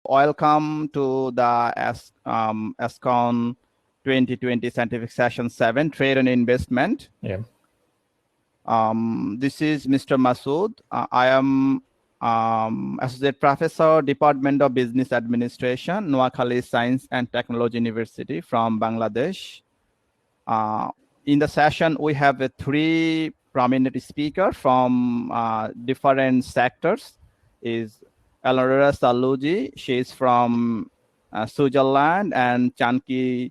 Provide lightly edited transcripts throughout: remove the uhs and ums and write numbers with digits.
Welcome to the AESCON 2020 Scientific Session 7, Trade and Investment. Yeah. This is Mr. Masud. I am Associate Professor, Department of Business Administration, Noakhali Science and Technology University from Bangladesh. In the session, we have three prominent speakers from different sectors. Is Eleonora Salluzzi, she is from Switzerland, and Cungki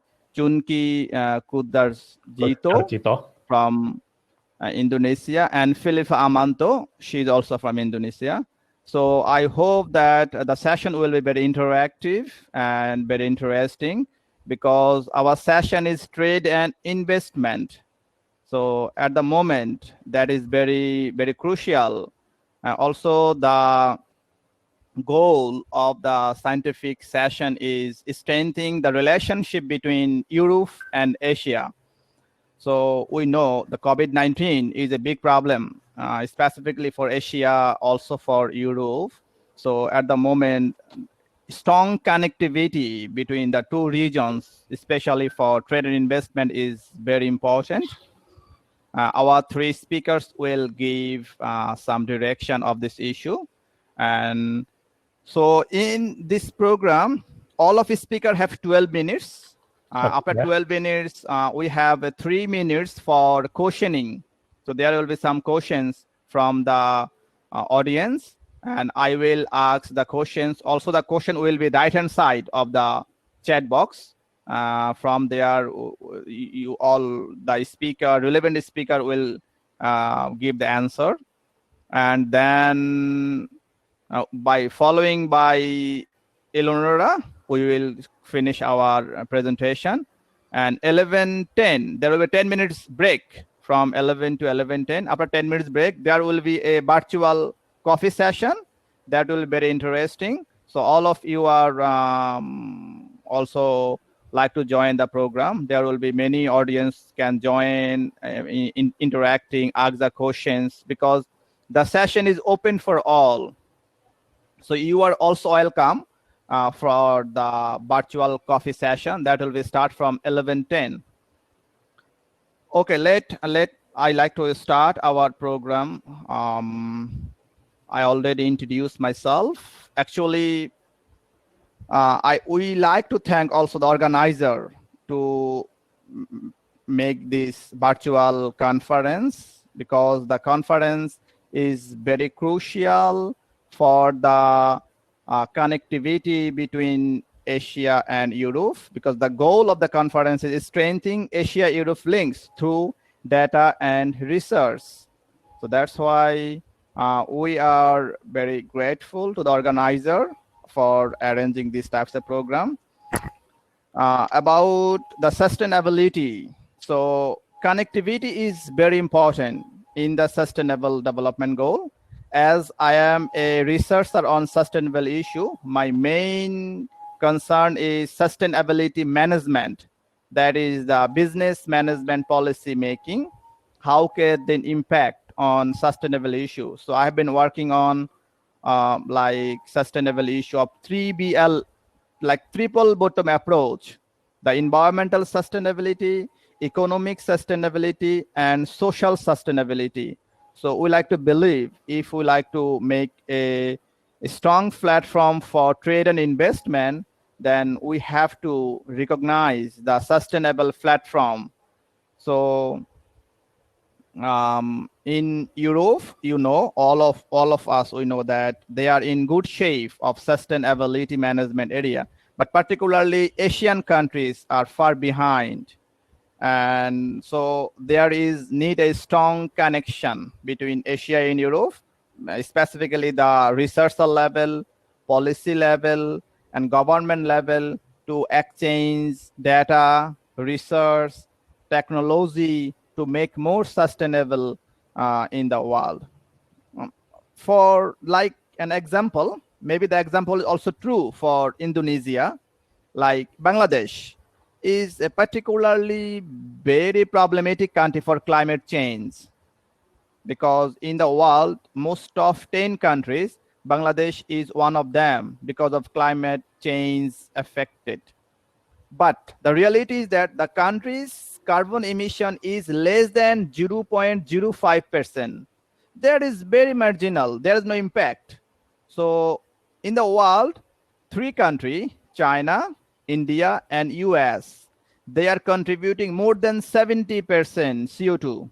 Kusdarjito from Indonesia, and Felippa Amanta, she is also from Indonesia. So I hope that the session will be very interactive and very interesting, because our session is trade and investment. So at the moment, that is very, very crucial. Also, the goal of the scientific session is strengthening the relationship between Europe and Asia. So we know the COVID-19 is a big problem, specifically for Asia, also for Europe. So at the moment, strong connectivity between the two regions, especially for trade and investment, is very important. Our three speakers will give some direction of this issue. And so in this program, all of the speakers have 12 minutes. After 12 minutes, we have 3 minutes for questioning. So there will be some questions from the audience, and I will ask the questions. Also, the question will be right-hand side of the chat box. From there, you all, the speaker, relevant speaker will give the answer. And then by following by Eleonora, we will finish our presentation. And 11:10, there will be 10 minutes break from 11 to 11:10. After 10 minutes break, there will be a virtual coffee session. That will be very interesting. So all of you are also like to join the program. There will be many audience can join in interacting, ask the questions, because the session is open for all. So you are also welcome for the virtual coffee session that will be start from 11:10. Okay, I like to start our program. I already introduced myself. Actually, we like to thank also the organizer to make this virtual conference, because the conference is very crucial for the connectivity between Asia and Europe, because the goal of the conference is strengthening Asia-Europe links through data and research. So that's why we are very grateful to the organizer for arranging these types of program. About the sustainability. So connectivity is very important in the sustainable development goal. As I am a researcher on sustainable issue, my main concern is sustainability management. That is the business management policy making. How can they impact on sustainable issues? So I have been working on like sustainable issue of 3BL, like triple bottom approach: the environmental sustainability, economic sustainability, and social sustainability. So we like to believe, if we like to make a strong platform for trade and investment, then we have to recognize the sustainable platform. So in Europe, you know, all of us, we know that they are in good shape of sustainability management area, but particularly Asian countries are far behind. And so there is need a strong connection between Asia and Europe, specifically the researcher level, policy level, and government level, to exchange data, research, technology to make more sustainable in the world. For like an example, maybe the example is also true for Indonesia, like Bangladesh is a particularly very problematic country for climate change, because in the world, most of 10 countries, Bangladesh is one of them because of climate change affected. But the reality is that the country's carbon emission is less than 0.05%. That is very marginal. There is no impact. So in the world, 3 countries, China, India, and US, they are contributing more than 70% CO2.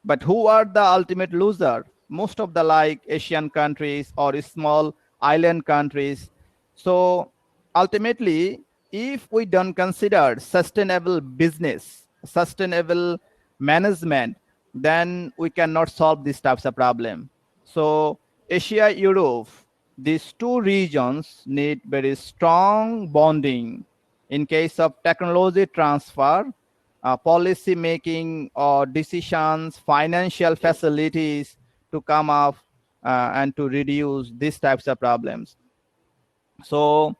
But who are the ultimate loser? Most of the like Asian countries or small island countries. So ultimately, if we don't consider sustainable business, sustainable management, then we cannot solve these types of problem. So Asia, Europe, these 2 regions need very strong bonding in case of technology transfer, policy making or decisions, financial facilities to come up and to reduce these types of problems. So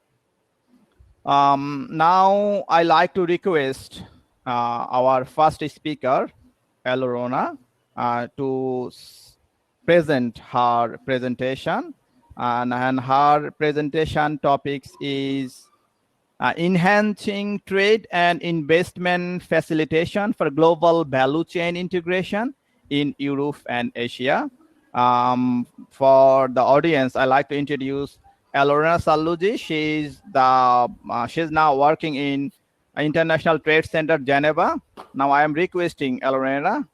now I like to request our first speaker, Eleonora, to present her presentation, and her presentation topics is enhancing trade and investment facilitation for global value chain integration in Europe and Asia. For the audience, I'd like to introduce Eleonora Salluzzi. She's now working in International Trade Center, Geneva. Now I am requesting Eleonora.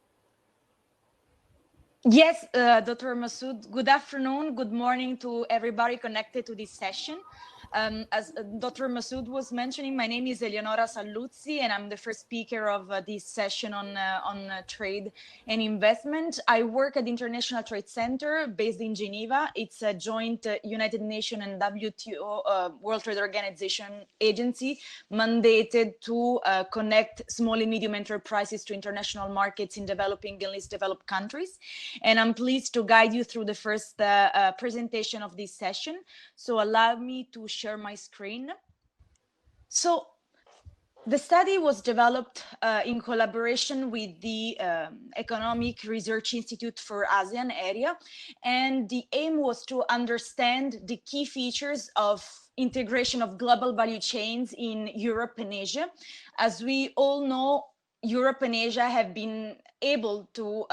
Yes, Dr. Masud, good afternoon, good morning to everybody connected to this session. As Dr. Masud was mentioning, my name is Eleonora Salluzzi, and I'm the first speaker of this session on trade and investment. I work at the International Trade Center based in Geneva. It's a joint United Nations and WTO, World Trade Organization agency, mandated to connect small and medium enterprises to international markets in developing and least developed countries. And I'm pleased to guide you through the first presentation of this session. So allow me to share my screen. So the study was developed in collaboration with the Economic Research Institute for ASEAN area. And the aim was to understand the key features of integration of global value chains in Europe and Asia. As we all know, Europe and Asia have been able to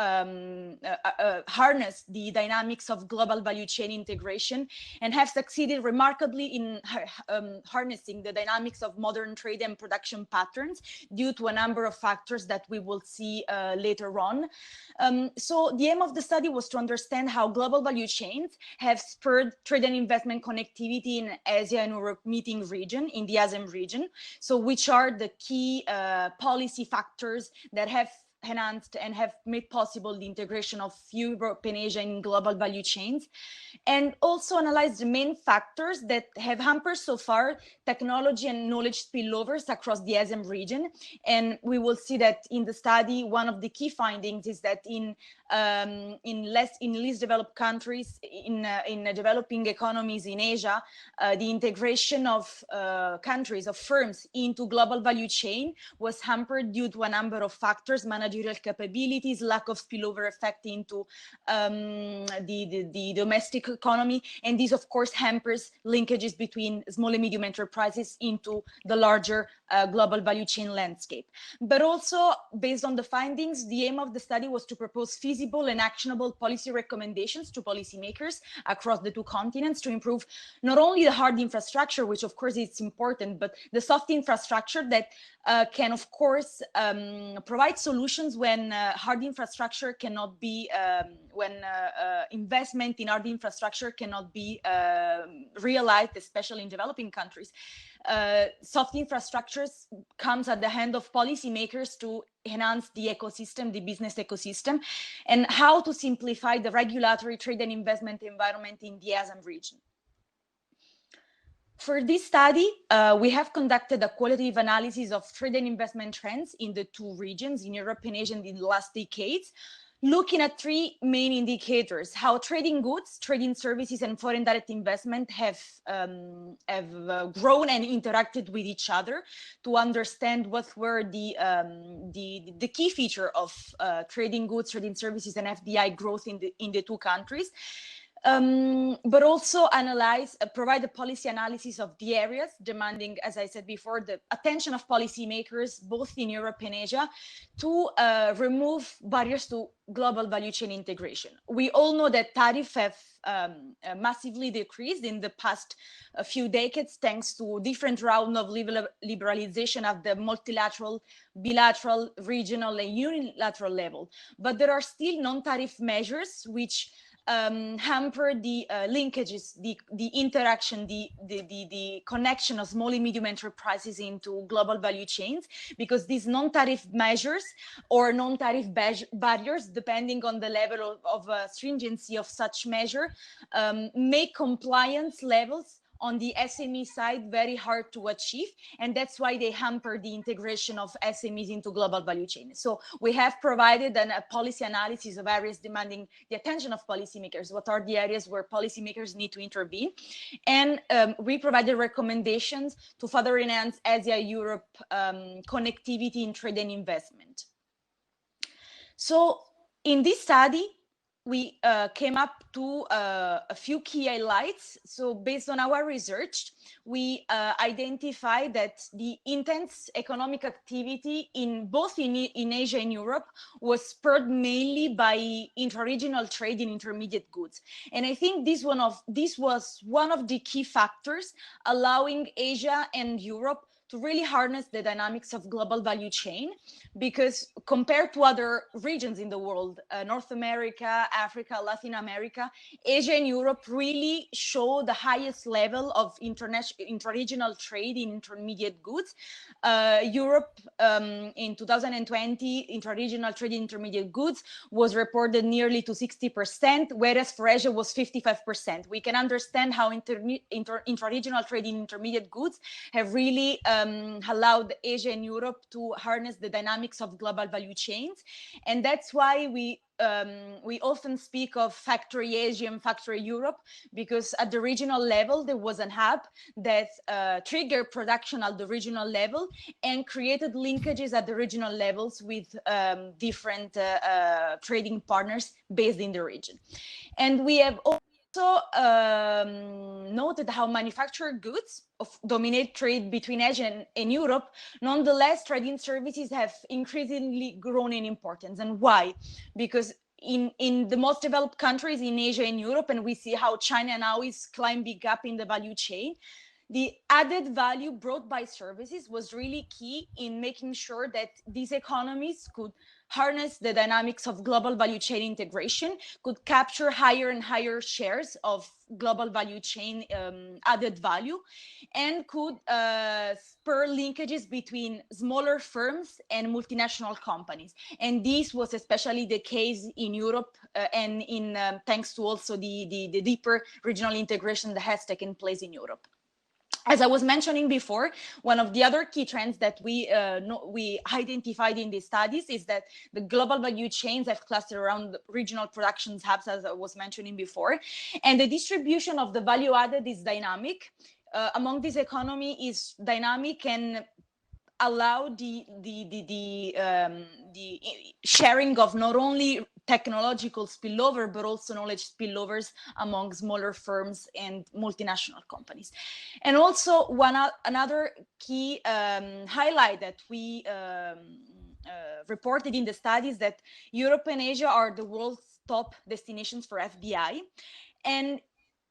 harness the dynamics of global value chain integration and have succeeded remarkably in harnessing the dynamics of modern trade and production patterns due to a number of factors that we will see later on. So the aim of the study was to understand how global value chains have spurred trade and investment connectivity in Asia and Europe meeting region, in the ASEM region. So which are the key policy factors that have enhanced and have made possible the integration of Europe and Asia in global value chains, and also analyze the main factors that have hampered so far technology and knowledge spillovers across the ASEM region. And we will see that in the study, one of the key findings is that in least developed countries, in developing economies in Asia, the integration of countries, of firms into global value chain was hampered due to a number of factors: managerial capabilities, lack of spillover effect into the domestic economy, and this of course hampers linkages between small and medium enterprises into the larger global value chain landscape. But also, based on the findings, the aim of the study was to propose feasible and actionable policy recommendations to policymakers across the 2 continents to improve not only the hard infrastructure, which of course is important, but the soft infrastructure that can of course provide solutions when hard infrastructure cannot be, when investment in hard infrastructure cannot be realized, especially in developing countries. Soft infrastructures comes at the hand of policymakers to enhance the ecosystem, the business ecosystem, and how to simplify the regulatory trade and investment environment in the ASEM region. For this study, we have conducted a qualitative analysis of trade and investment trends in the 2 regions, in Europe and Asia, in the last decades, looking at 3 main indicators: how trading goods, trading services, and foreign direct investment have grown and interacted with each other, to understand what were the key feature of trading goods, trading services, and FDI growth in the 2 countries. but also provide a policy analysis of the areas demanding, as I said before, the attention of policymakers, both in Europe and Asia, to remove barriers to global value chain integration. We all know that tariffs have massively decreased in the past few decades, thanks to different rounds of liberalization at the multilateral, bilateral, regional, and unilateral level. But there are still non-tariff measures which hamper the linkages, the interaction, the connection of small and medium enterprises into global value chains, because these non-tariff measures or non-tariff barriers, depending on the level of stringency of such measure, make compliance levels on the SME side very hard to achieve, and that's why they hamper the integration of SMEs into global value chains. So we have provided a policy analysis of areas demanding the attention of policymakers. What are the areas where policymakers need to intervene? And we provided recommendations to further enhance Asia-Europe connectivity in trade and investment. So in this study, we came up to a few key highlights. So based on our research, we identified that the intense economic activity in both in Asia and Europe was spurred mainly by inter-regional trade in intermediate goods. And I think this was one of the key factors allowing Asia and Europe to really harness the dynamics of global value chain, because compared to other regions in the world, North America, Africa, Latin America, Asia and Europe really show the highest level of inter-regional trade in intermediate goods. Europe in 2020, inter-regional trade in intermediate goods was reported nearly to 60%, whereas for Asia was 55%. We can understand how inter-regional trade in intermediate goods have really allowed Asia and Europe to harness the dynamics of global value chains. And that's why we often speak of factory Asia and factory Europe, because at the regional level, there was an hub that triggered production at the regional level and created linkages at the regional levels with different trading partners based in the region. And we have also noted how manufactured goods dominate trade between Asia and Europe. Nonetheless, trading services have increasingly grown in importance. And why? Because in the most developed countries in Asia and Europe, and we see how China now is climbing up in the value chain, the added value brought by services was really key in making sure that these economies could harness the dynamics of global value chain integration, could capture higher and higher shares of global value chain added value, and could spur linkages between smaller firms and multinational companies. And this was especially the case in Europe and in thanks to also the deeper regional integration that has taken place in Europe. As I was mentioning before, one of the other key trends that we identified in these studies is that the global value chains have clustered around regional production hubs, as I was mentioning before, and the distribution of the value added is dynamic. Among this economy is dynamic and allow the sharing of not only technological spillover, but also knowledge spillovers among smaller firms and multinational companies. And also another key highlight that we reported in the studies that Europe and Asia are the world's top destinations for FDI. And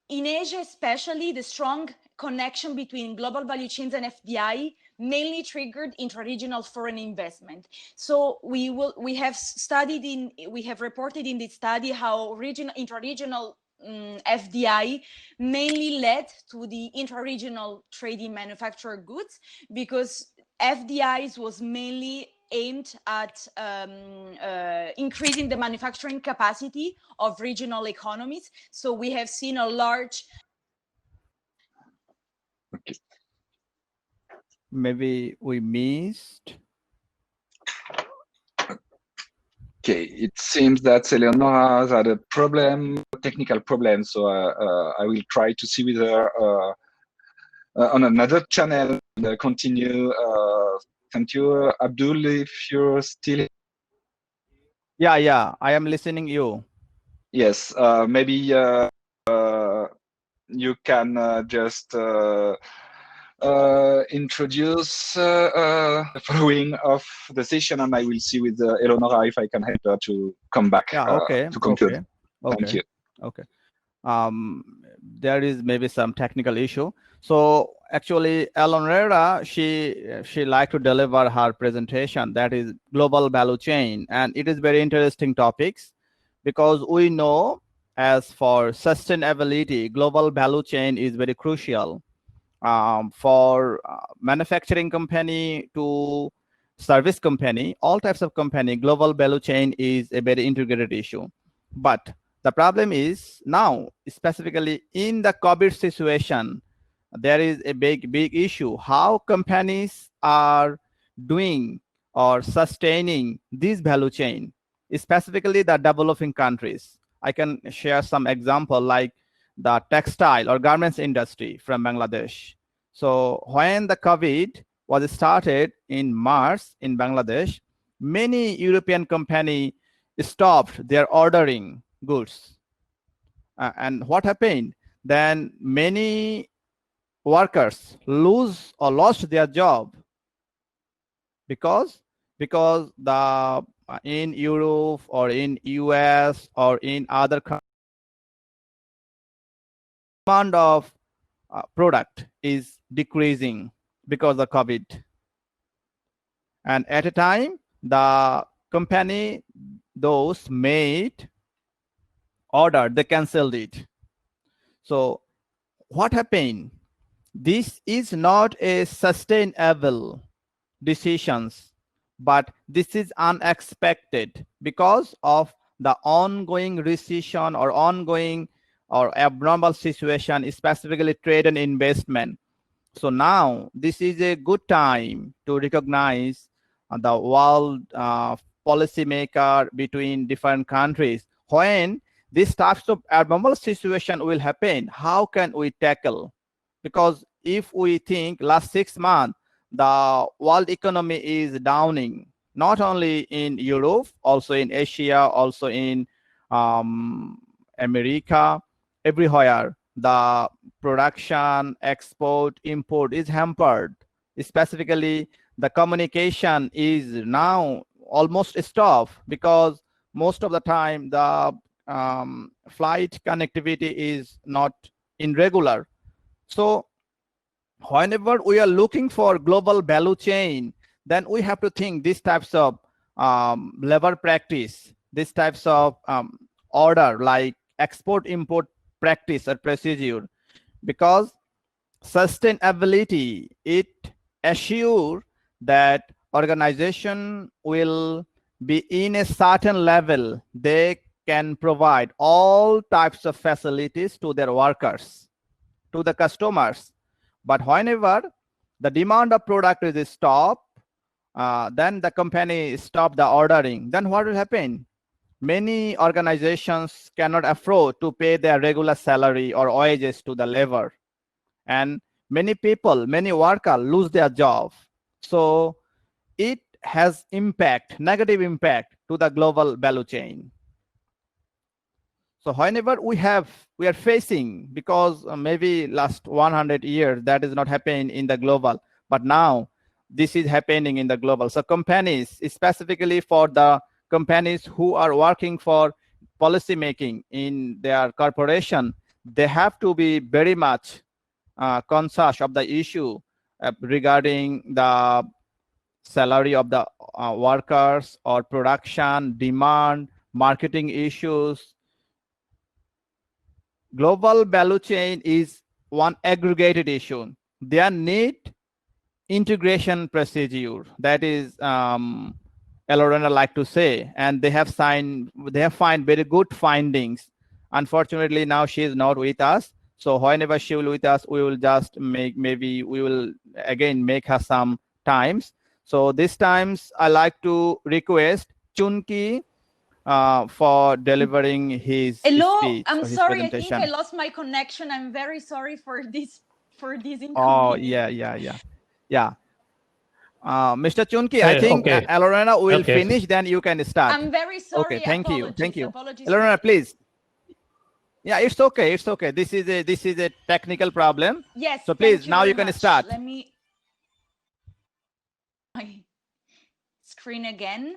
in Asia, especially, the strong connection between global value chains and FDI mainly triggered intra-regional foreign investment. So we have reported in this study how intra-regional FDI mainly led to the intra-regional trade in manufactured goods, because FDIs was mainly aimed at increasing the manufacturing capacity of regional economies. So we have seen a large... Okay. Maybe we missed. Okay, it seems that Eleonora has had a technical problem. So I will try to see with her on another channel and continue. Thank you, Abdul, if you're still. Yeah, I am listening you. Yes, maybe you can just introduce the following of the session, and I will see with Eleonora if I can help her to come back to conclude. Thank you. Okay. There is maybe some technical issue. So actually, Eleonora, she like to deliver her presentation, that is global value chain, and it is very interesting topics, because we know as for sustainability, global value chain is very crucial. For manufacturing company to service company, all types of company, global value chain is a very integrated issue. But the problem is now, specifically in the COVID situation, there is a big issue. How companies are doing or sustaining this value chain, specifically the developing countries. I can share some example like the textile or garments industry from Bangladesh. So when the COVID was started in March in Bangladesh, many European companies stopped their ordering goods. And what happened? Then many workers lost their job because the in Europe or in US or in other countries, demand of product is decreasing because of COVID. And at a time, the company, those made order, they canceled it. So what happened? This is not a sustainable decisions, but this is unexpected because of the ongoing recession or ongoing or abnormal situation, specifically trade and investment. So now this is a good time to recognize the world policymaker between different countries. When these types of abnormal situation will happen, how can we tackle? Because if we think last 6 months, the world economy is downing, not only in Europe, also in Asia, also in America, everywhere. The production, export, import is hampered. Specifically, the communication is now almost stopped because most of the time the flight connectivity is not in regular. So whenever we are looking for global value chain, then we have to think these types of labor practice, these types of order like export import practice or procedure, because sustainability, it assures that organization will be in a certain level, they can provide all types of facilities to their workers, to the customers. But whenever the demand of product is stopped, then the company stop the ordering, then what will happen? Many organizations cannot afford to pay their regular salary or wages to the labor. And many people, many workers lose their job. So it has impact, negative impact to the global value chain. So whenever we are facing, because maybe last 100 years, that is not happening in the global, but now this is happening in the global. So companies, specifically for the companies who are working for policy making in their corporation, they have to be very much conscious of the issue regarding the salary of the workers or production, demand, marketing issues. Global value chain is one aggregated issue. They need integration procedure. That is Eleonora like to say, and they have find very good findings. Unfortunately, now she is not with us. So whenever she will with us, we will just maybe we will again make her some times. So this times I like to request Cungki for delivering his speech. I'm or his sorry, presentation. I think I lost my connection. I'm very sorry for this inconvenience. Oh, yeah. Mr. Cungki, I think Eleonora will finish, then you can start. I'm very sorry. Okay, thank you. Apologies. Eleonora, please. Yeah, it's okay. It's okay. This is a technical problem. Yes. So please, now you can start. Let me my screen again.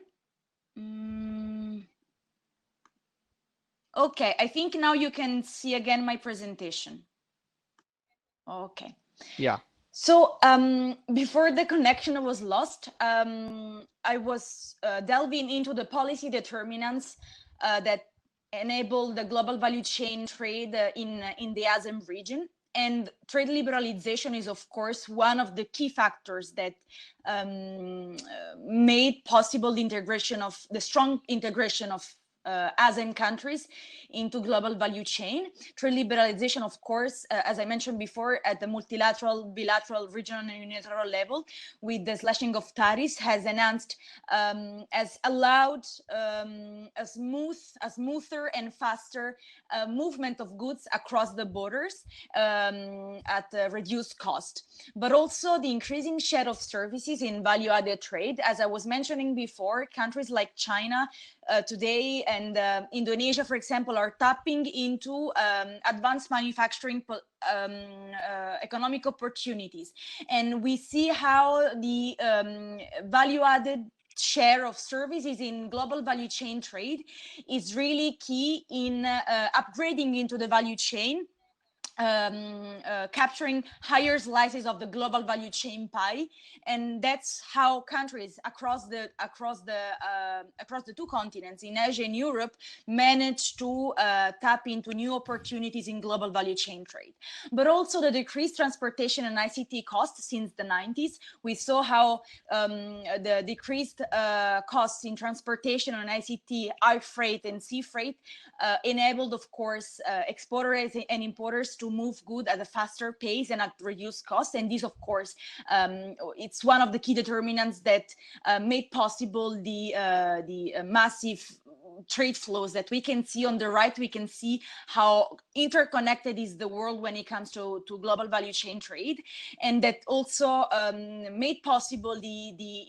Okay, I think now you can see again my presentation. Okay. Yeah. So before the connection was lost, I was delving into the policy determinants that enable the global value chain trade in the ASEM region. And trade liberalization is, of course, one of the key factors that made possible the strong integration of ASEAN countries into global value chain. Trade liberalization, of course, as I mentioned before, at the multilateral, bilateral, regional, and unilateral level, with the slashing of tariffs, has enhanced, has allowed a smoother and faster movement of goods across the borders at a reduced cost. But also the increasing share of services in value-added trade. As I was mentioning before, countries like China today and Indonesia, for example, are tapping into advanced manufacturing economic opportunities. And we see how the value-added share of services in global value chain trade is really key in upgrading into the value chain, capturing higher slices of the global value chain pie, and that's how countries across the two continents, in Asia and Europe, manage to tap into new opportunities in global value chain trade. But also the decreased transportation and ICT costs since the 90s. We saw how the decreased costs in transportation and ICT, air freight and sea freight, enabled, of course, exporters and importers to move goods at a faster pace and at reduced cost. And this, of course, it's one of the key determinants that made possible the massive trade flows that we can see on the right. We can see how interconnected is the world when it comes to global value chain trade, and that also made possible the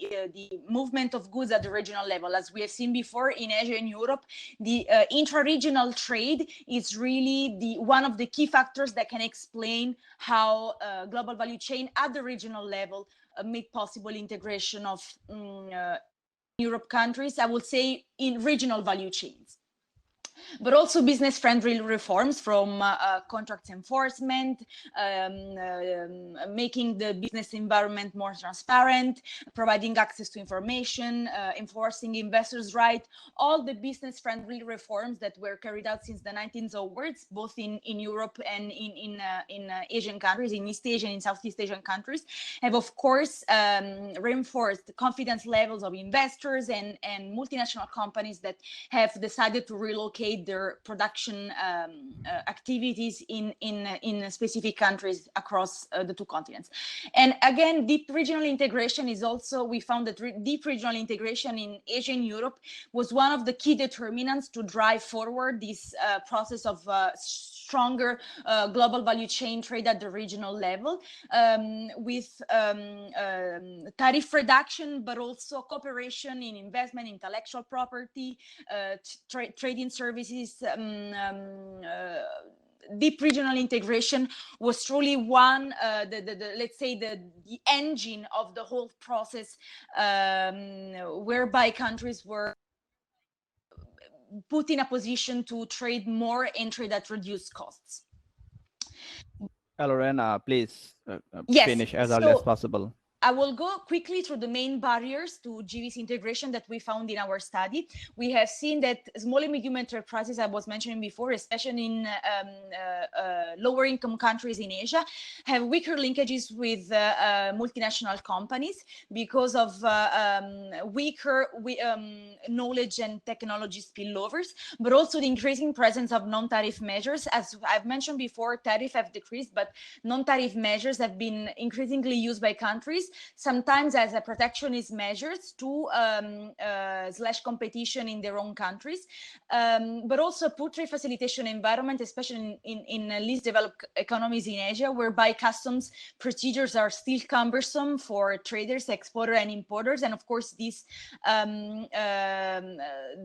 movement of goods at the regional level. As we have seen before in Asia and Europe, the intra-regional trade is really one of the key factors that can explain how global value chain at the regional level made possible integration of Europe countries, I would say, in regional value chains. But also business-friendly reforms, from contract enforcement, making the business environment more transparent, providing access to information, enforcing investors' rights, all the business-friendly reforms that were carried out since the 19th onwards, both in Europe and in Asian countries, in East Asian and Southeast Asian countries, have, of course, reinforced the confidence levels of investors and multinational companies that have decided to relocate their production activities in specific countries across the two continents. And again, deep regional integration is also, we found that deep regional integration in Asia and Europe was one of the key determinants to drive forward this process of stronger global value chain trade at the regional level, with tariff reduction, but also cooperation in investment, intellectual property, trading services. Deep regional integration was truly one, let's say, the engine of the whole process, whereby countries were put in a position to trade more and trade at reduced costs. Lorena, please finish as early as possible. I will go quickly through the main barriers to GVC integration that we found in our study. We have seen that small and medium enterprises, I was mentioning before, especially in lower income countries in Asia, have weaker linkages with multinational companies because of weaker knowledge and technology spillovers, but also the increasing presence of non-tariff measures. As I've mentioned before, tariffs have decreased, but non-tariff measures have been increasingly used by countries sometimes as a protectionist measures to slash competition in their own countries, but also put trade facilitation environment, especially in least developed economies in Asia, whereby customs procedures are still cumbersome for traders, exporters, and importers. And of course, this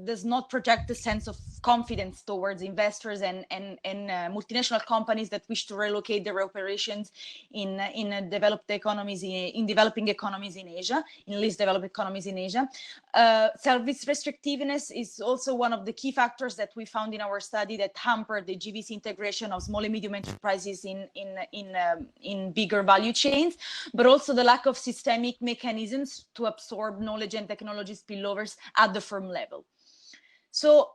does not project a sense of confidence towards investors and multinational companies that wish to relocate their operations in developing economies in Asia, in least developed economies in Asia. Service restrictiveness is also one of the key factors that we found in our study that hampered the GVC integration of small and medium enterprises in bigger value chains, but also the lack of systemic mechanisms to absorb knowledge and technology spillovers at the firm level. So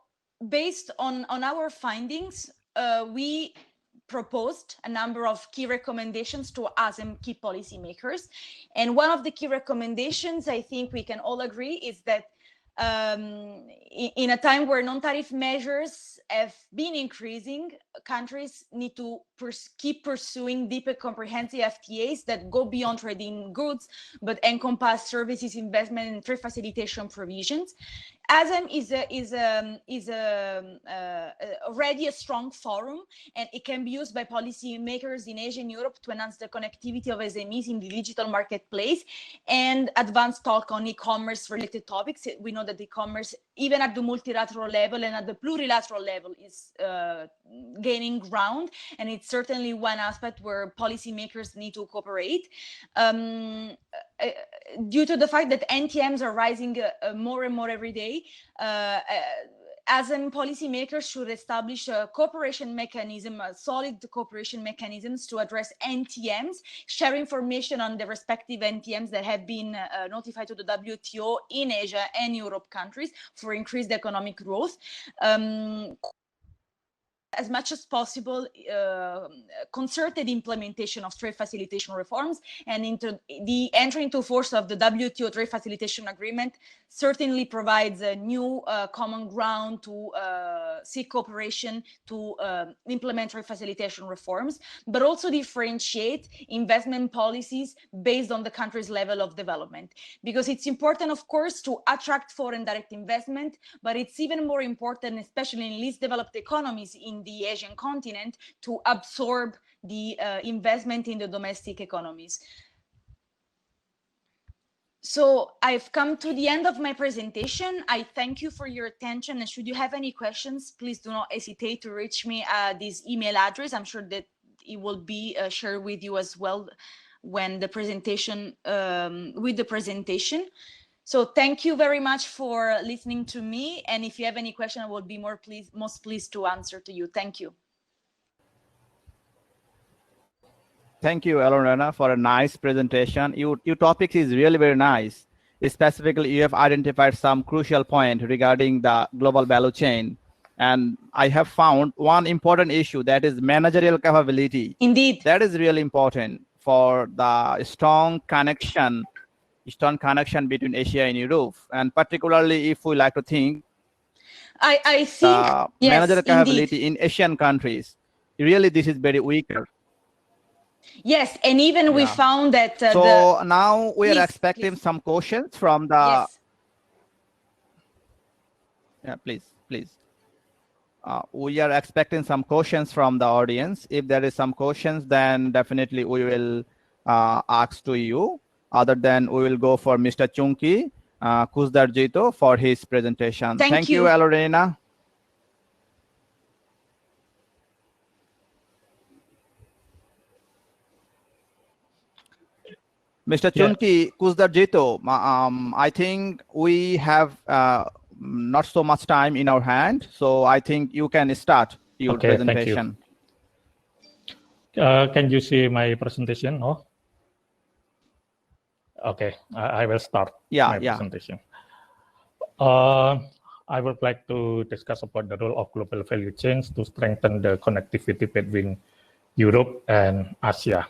based on our findings, we proposed a number of key recommendations to us and key policymakers. And one of the key recommendations, I think we can all agree, is that in a time where non-tariff measures have been increasing, countries need to keep pursuing deep and comprehensive FTAs that go beyond trading goods, but encompass services, investment, and trade facilitation provisions. ASEM is already a strong forum, and it can be used by policymakers in Asia and Europe to enhance the connectivity of SMEs in the digital marketplace and advance talk on e-commerce related topics. We know that e-commerce, even at the multilateral level and at the plurilateral level, is gaining ground, and it's certainly one aspect where policymakers need to cooperate. Due to the fact that NTMs are rising more and more every day, ASEM policymakers should establish a cooperation mechanism, solid cooperation mechanisms to address NTMs, share information on the respective NTMs that have been notified to the WTO in Asia and Europe countries for increased economic growth. As much as possible, concerted implementation of trade facilitation reforms, and into the entry into force of the WTO trade facilitation agreement certainly provides a new common ground to seek cooperation to implement trade facilitation reforms, but also differentiate investment policies based on the country's level of development. Because it's important, of course, to attract foreign direct investment, but it's even more important, especially in least developed economies in the Asian continent, to absorb the investment in the domestic economies. So I've come to the end of my presentation. I thank you for your attention, and should you have any questions, please do not hesitate to reach me at this email address. I'm sure that it will be shared with you as well when the presentation, with the presentation. So thank you very much for listening to me. And if you have any question, I will be most pleased to answer to you. Thank you. Thank you, Eleonora, for a nice presentation. Your topic is really very nice. Specifically, you have identified some crucial point regarding the global value chain. And I have found one important issue, that is managerial capability. Indeed. That is really important for the strong connection between Asia and Europe. And particularly if we like to think, I think yes, managerial capability indeed. in Asian countries, really this is very weaker. Yes, and even we found that so now we are expecting some questions from the yes. Yeah, please. We are expecting some questions from the audience. If there is some questions, then definitely we will ask to you. Other than, we will go for Mr. Cungki Kusdarjito for his presentation. Thank you, Eleonora. Mr. Cungki Kusdarjito, I think we have not so much time in our hand, so I think you can start your presentation. Thank you. Can you see my presentation? No? Okay, I will start my presentation. I would like to discuss about the role of global value chains to strengthen the connectivity between Europe and Asia.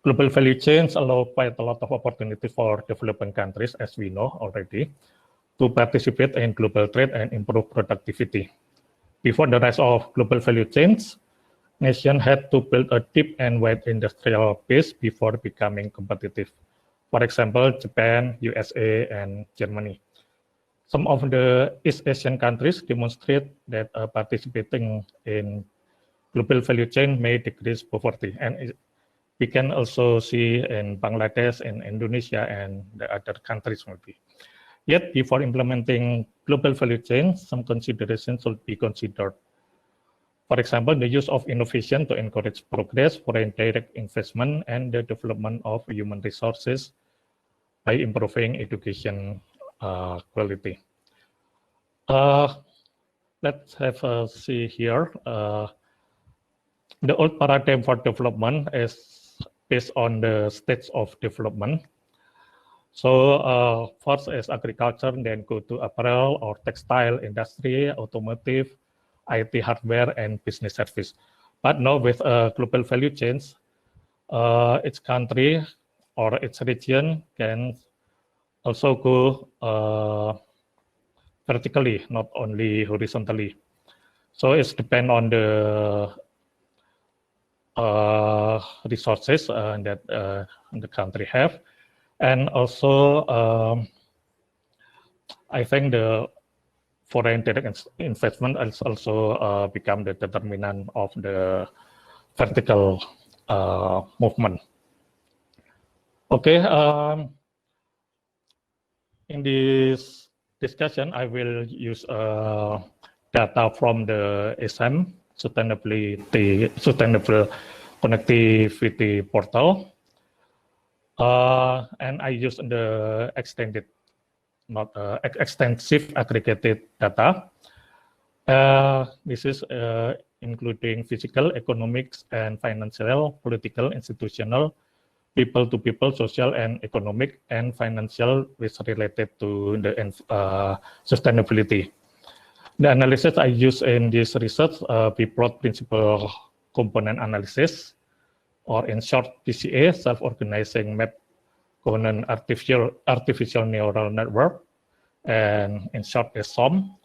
Global value chains allow quite a lot of opportunity for developing countries, as we know already, to participate in global trade and improve productivity. Before the rise of global value chains, nation had to build a deep and wide industrial base before becoming competitive. For example, Japan, USA, and Germany. Some of the East Asian countries demonstrate that participating in global value chain may decrease poverty. And we can also see in Bangladesh and Indonesia and the other countries maybe. Yet, before implementing global value chain, some considerations should be considered. For example, the use of innovation to encourage progress, foreign direct investment, and the development of human resources by improving education quality. Let's have a see here. The old paradigm for development is based on the states of development. So first is agriculture, then go to apparel or textile industry, automotive, IT hardware, and business service. But now with global value chains, its country or its region can also go vertically, not only horizontally. So it's depend on the resources that the country have. And also, I think the foreign direct investment has also become the determinant of the vertical movement. Okay, in this discussion, I will use data from the ASEM Sustainable Connectivity Portal. And I use the extensive aggregated data. This is including physical, economics, and financial, political, institutional, people-to-people, social and economic, and financial, which related to the sustainability. The analysis I use in this research, broad principal component analysis, or in short, PCA, self-organizing map component artificial neural network, and in short, SOM,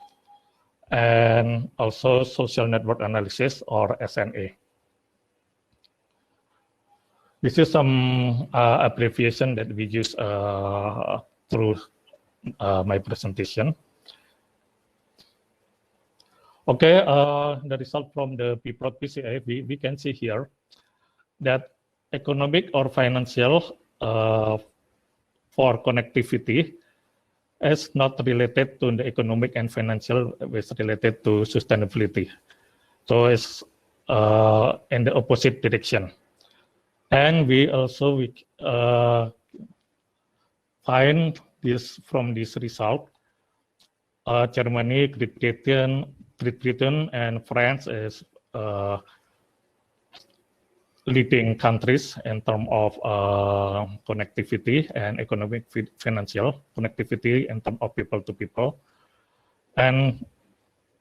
and also social network analysis, or SNA. This is some abbreviation that we use through my presentation. Okay, the result from the broad PCA, we can see here that economic or financial for connectivity is not related to the economic and financial, is related to sustainability. So it's in the opposite direction. And we also find this from this result. Germany, Great Britain, and France is leading countries in terms of connectivity and economic financial connectivity in terms of people to people. And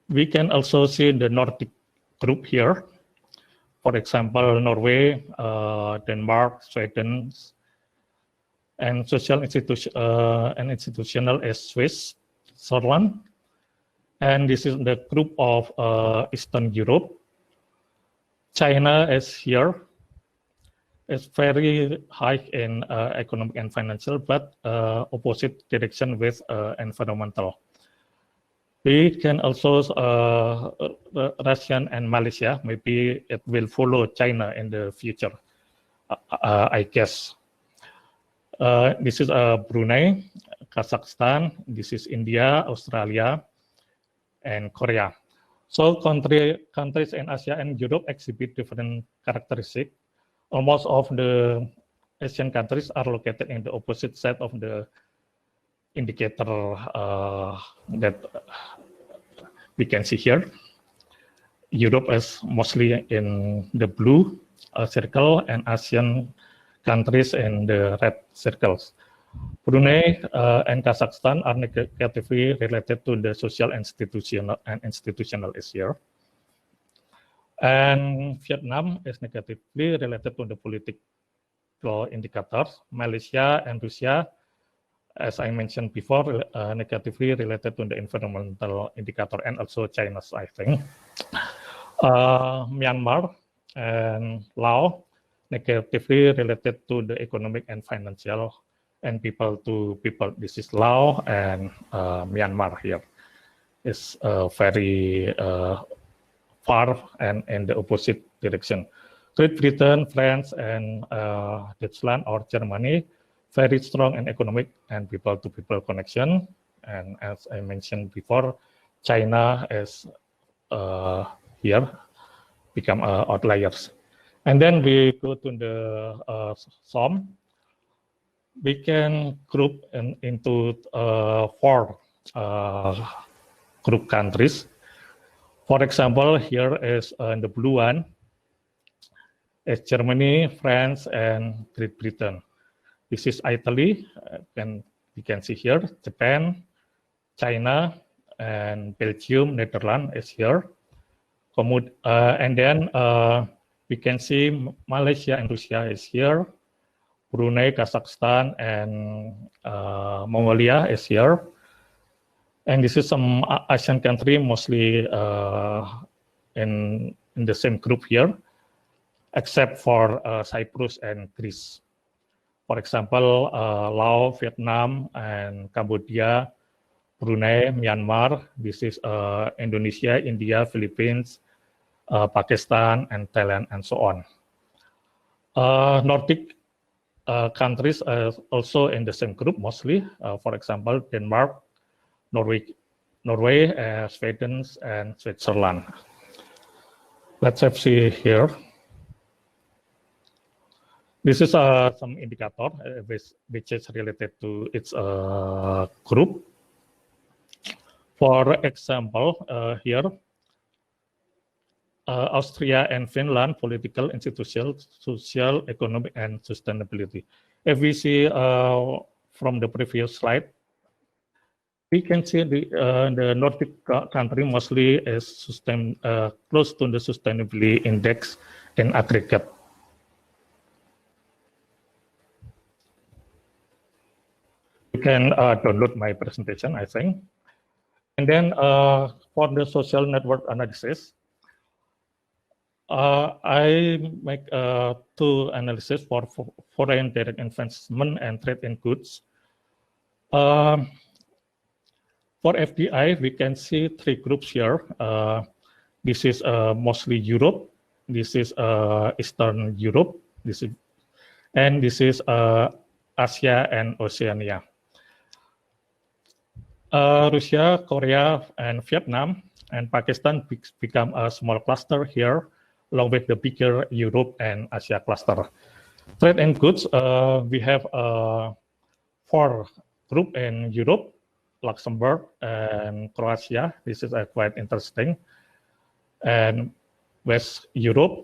we can also see the Nordic group here. For example, Norway, Denmark, Sweden, and social institution and institutional is Swiss, Switzerland. And this is the group of Eastern Europe. China is here. It's very high in economic and financial, but opposite direction with environmental. We can also, Russia and Malaysia, maybe it will follow China in the future, I guess. This is Brunei, Kazakhstan, this is India, Australia, and Korea. So countries in Asia and Europe exhibit different characteristics. Almost of the Asian countries are located in the opposite side of the indicator that we can see here. Europe is mostly in the blue circle and Asian countries in the red circles. Brunei and Kazakhstan are negatively related to the social and institutional issue. And Vietnam is negatively related to the political indicators. Malaysia and Russia, as I mentioned before, negatively related to the environmental indicator, and also China, I think. Myanmar and Laos, negatively related to the economic and financial and people to people. This is Laos and Myanmar here. It's very far and in the opposite direction. Great Britain, France, and Deutschland or Germany, very strong in economic and people-to-people connection. And as I mentioned before, China is here, become outliers. And then we go to the SOM. We can group into 4 group countries. For example, here is the blue one, is Germany, France, and Great Britain. This is Italy, and you can see here, Japan, China, and Belgium, Netherlands is here. And then we can see Malaysia and Russia is here. Brunei, Kazakhstan, and Mongolia is here. And this is some Asian country, mostly in the same group here, except for Cyprus and Greece. For example, Laos, Vietnam, and Cambodia, Brunei, Myanmar. This is Indonesia, India, Philippines, Pakistan, and Thailand, and so on. Nordic countries are also in the same group mostly. For example, Denmark, Norway, Sweden, and Switzerland. Let's have see here. This is some indicator which is related to its group. For example, here, Austria and Finland, political, institutional, social, economic, and sustainability. If we see from the previous slide, we can see the Nordic country mostly is close to the sustainability index in aggregate. You can download my presentation, I think. And then for the social network analysis, I make 2 analyses for foreign direct investment and trade in goods. For FDI, we can see 3 groups here. This is mostly Europe. This is Eastern Europe. This is Asia and Oceania. Russia, Korea, and Vietnam and Pakistan become a small cluster here, along with the bigger Europe and Asia cluster. Trade and goods, we have 4 groups in Europe, Luxembourg and Croatia. This is quite interesting. And West Europe,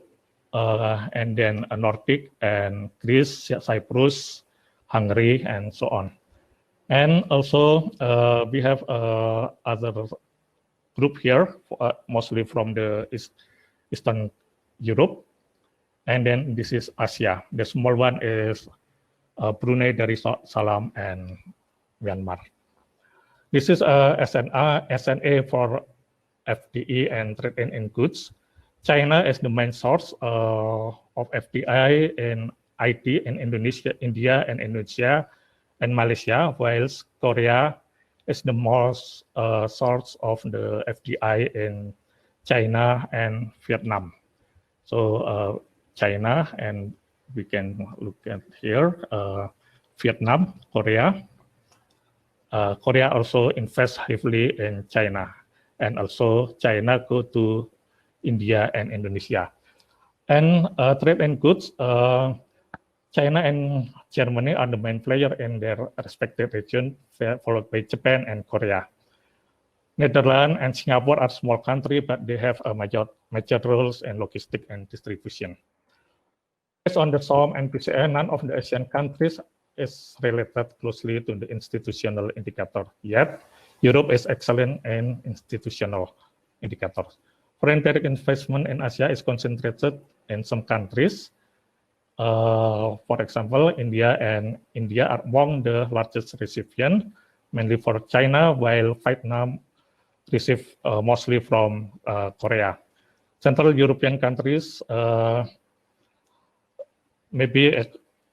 and then Nordic and Greece, Cyprus, Hungary, and so on. And also we have other group here, mostly from the Eastern Europe. And then this is Asia. The small one is Brunei, Darussalam, and Myanmar. This is SNA for FDI and trade in goods. China is the main source of FDI in IT in Indonesia, India, and Indonesia, and Malaysia, whilst Korea is the most source of the FDI in China and Vietnam. So China, and we can look at here, Vietnam, Korea. Korea also invests heavily in China, and also China go to India and Indonesia. And trade and goods, China and Germany are the main player in their respective region, followed by Japan and Korea. Netherlands and Singapore are small countries, but they have a major roles in logistics and distribution. Based on the SOM and PCA, none of the Asian countries is related closely to the institutional indicator yet. Europe is excellent in institutional indicators. Foreign direct investment in Asia is concentrated in some countries. For example, India are among the largest recipients, mainly for China, while Vietnam receive mostly from Korea. Central European countries, maybe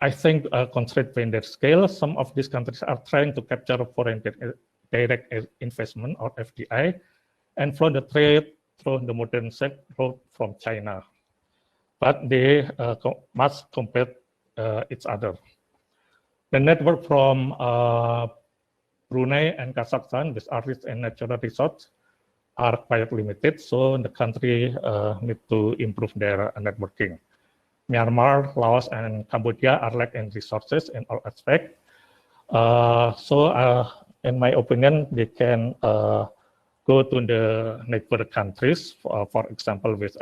I think constrained by their scale, some of these countries are trying to capture foreign direct investment or FDI and flow the trade through the modern Silk Road from China. But they must compete each other. The network from Brunei and Kazakhstan with artists and natural resources are quite limited, so the country need to improve their networking. Myanmar, Laos, and Cambodia are lacking in resources in all aspects. In my opinion, they can go to the neighbor countries, for example, with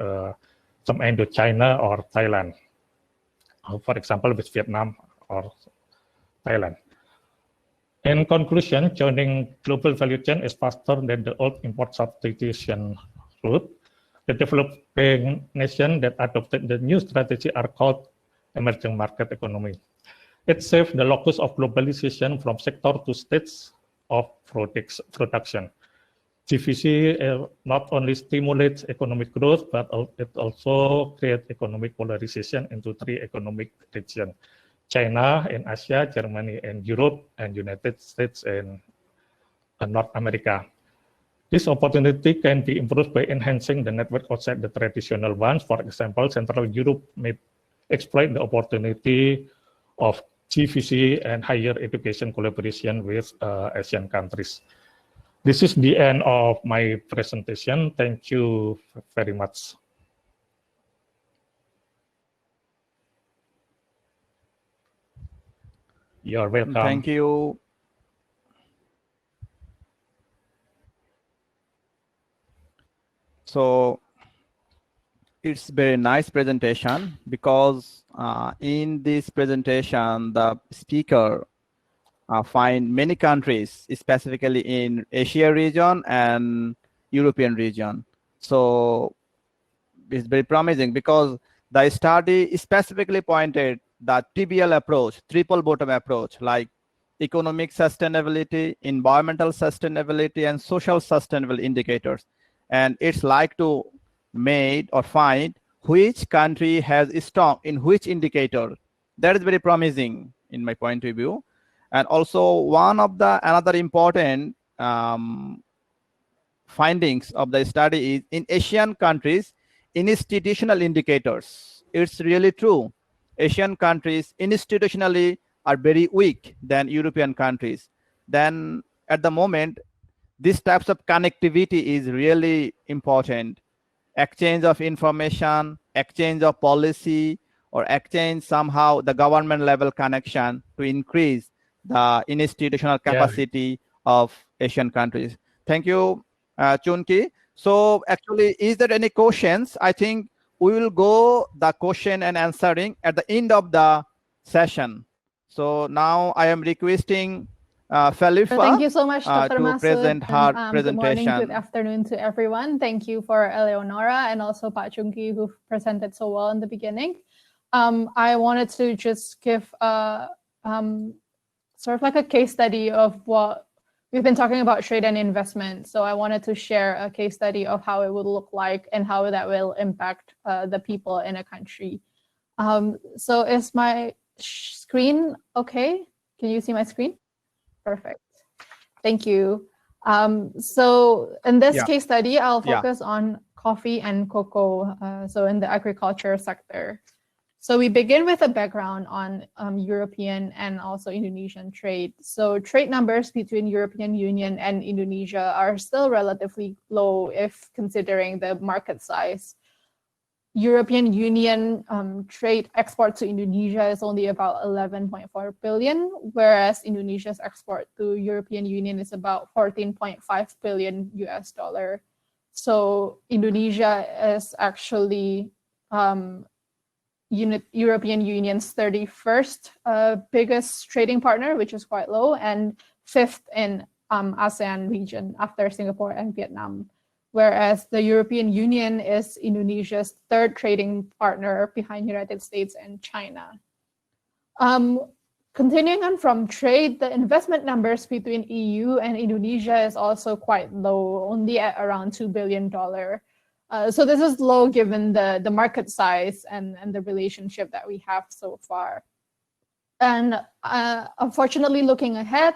some Indochina or Thailand, for example, with Vietnam or Thailand. In conclusion, joining global value chain is faster than the old import substitution route. The developing nations that adopted the new strategy are called emerging market economy. It shifts the locus of globalization from sector to states of production. GVC not only stimulates economic growth, but it also creates economic polarization into three economic regions: China in Asia, Germany in Europe, and United States in North America. This opportunity can be improved by enhancing the network outside the traditional ones. For example, Central Europe may exploit the opportunity of GVC and higher education collaboration with Asian countries. This is the end of my presentation. Thank you very much. You're welcome. Thank you. So it's very nice presentation because in this presentation, the speaker find many countries, specifically in Asia region and European region. So it's very promising because the study specifically pointed the TBL approach, triple bottom approach, like economic sustainability, environmental sustainability, and social sustainable indicators. And it's like to made or find which country has strong in which indicator. That is very promising in my point of view. And also one of the another important findings of the study is in Asian countries, institutional indicators. It's really true. Asian countries institutionally are very weak than European countries. Then at the moment, these types of connectivity is really important. Exchange of information, exchange of policy, or exchange somehow the government level connection to increase the institutional capacity of Asian countries. Thank you, Cungki. So actually, is there any questions? I think we will go the question and answering at the end of the session. So now I am requesting Felippa thank you so much, Dr. to Masud, present her Good morning, presentation. good afternoon to everyone. Thank you for Eleonora and also Pak Cungki, who presented so well in the beginning. I wanted to just give sort of like a case study of what we've been talking about, trade and investment. So I wanted to share a case study of how it would look like and how that will impact the people in a country. So is my screen okay? Can you see my screen? Perfect. Thank you. So in this case study, I'll focus on coffee and cocoa, so in the agriculture sector. So we begin with a background on European and also Indonesian trade. So trade numbers between European Union and Indonesia are still relatively low if considering the market size. European Union trade export to Indonesia is only about 11.4 billion, whereas Indonesia's export to European Union is about 14.5 billion US dollar. So Indonesia is actually European Union's 31st biggest trading partner, which is quite low, and 5th in ASEAN region after Singapore and Vietnam. Whereas the European Union is Indonesia's 3rd trading partner behind United States and China. Continuing on from trade, the investment numbers between EU and Indonesia is also quite low, only at around $2 billion. So this is low given the market size and the relationship that we have so far. And unfortunately, looking ahead,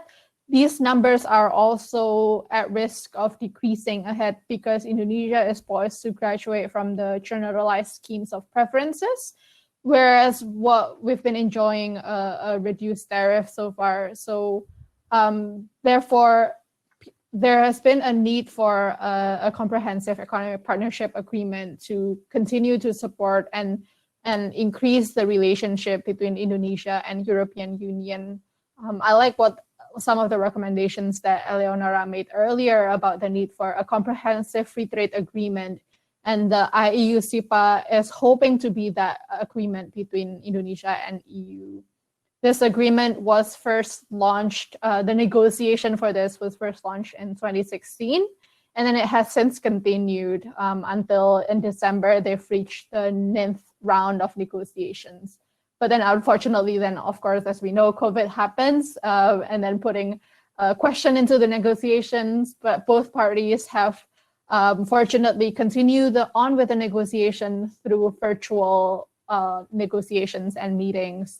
these numbers are also at risk of decreasing ahead because Indonesia is poised to graduate from the generalized schemes of preferences, whereas what we've been enjoying a reduced tariff so far. So therefore, there has been a need for a comprehensive economic partnership agreement to continue to support and increase the relationship between Indonesia and European Union. I like what some of the recommendations that Eleonora made earlier about the need for a comprehensive free trade agreement, and the IEU CEPA is hoping to be that agreement between Indonesia and EU. This agreement was first launched, the negotiation for this was first launched in 2016, and then it has since continued until in December, they've reached the 9th round of negotiations. But then unfortunately, then of course, as we know, COVID happens and then putting a question into the negotiations, but both parties have fortunately continued on with the negotiation through virtual negotiations and meetings.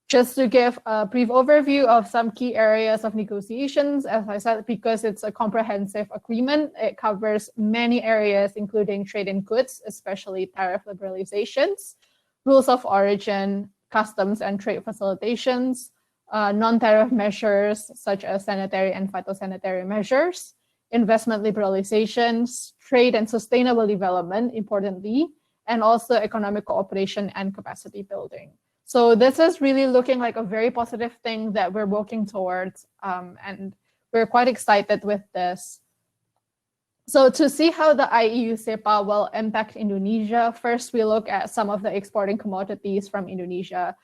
Just to give a brief overview of some key areas of negotiations, as I said, because it's a comprehensive agreement, it covers many areas, including trade in goods, especially tariff liberalizations, rules of origin, customs and trade facilitations, non-tariff measures such as sanitary and phytosanitary measures, investment liberalizations, trade and sustainable development, importantly, and also economic cooperation and capacity building. So this is really looking like a very positive thing that we're working towards, and we're quite excited with this. So to see how the IEU CEPA will impact Indonesia, first we look at some of the exporting commodities from Indonesia.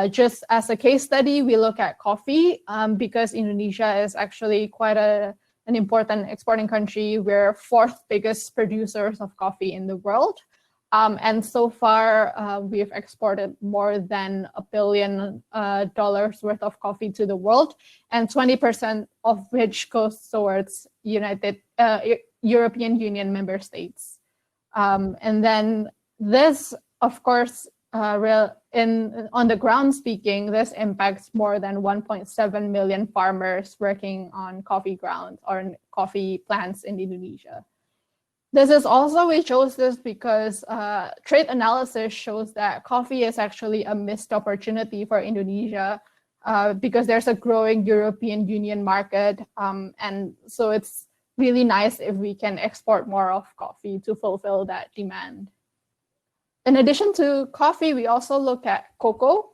Just as a case study, we look at coffee because Indonesia is actually quite an important exporting country. We're 4th biggest producers of coffee in the world. And so far, we've exported more than $1 billion worth of coffee to the world, and 20% of which goes towards European Union member states. And then this, of course, on the ground speaking, this impacts more than 1.7 million farmers working on coffee grounds or coffee plants in Indonesia. This is also, we chose this because trade analysis shows that coffee is actually a missed opportunity for Indonesia because there's a growing European Union market. And so it's really nice if we can export more of coffee to fulfill that demand. In addition to coffee, we also look at cocoa.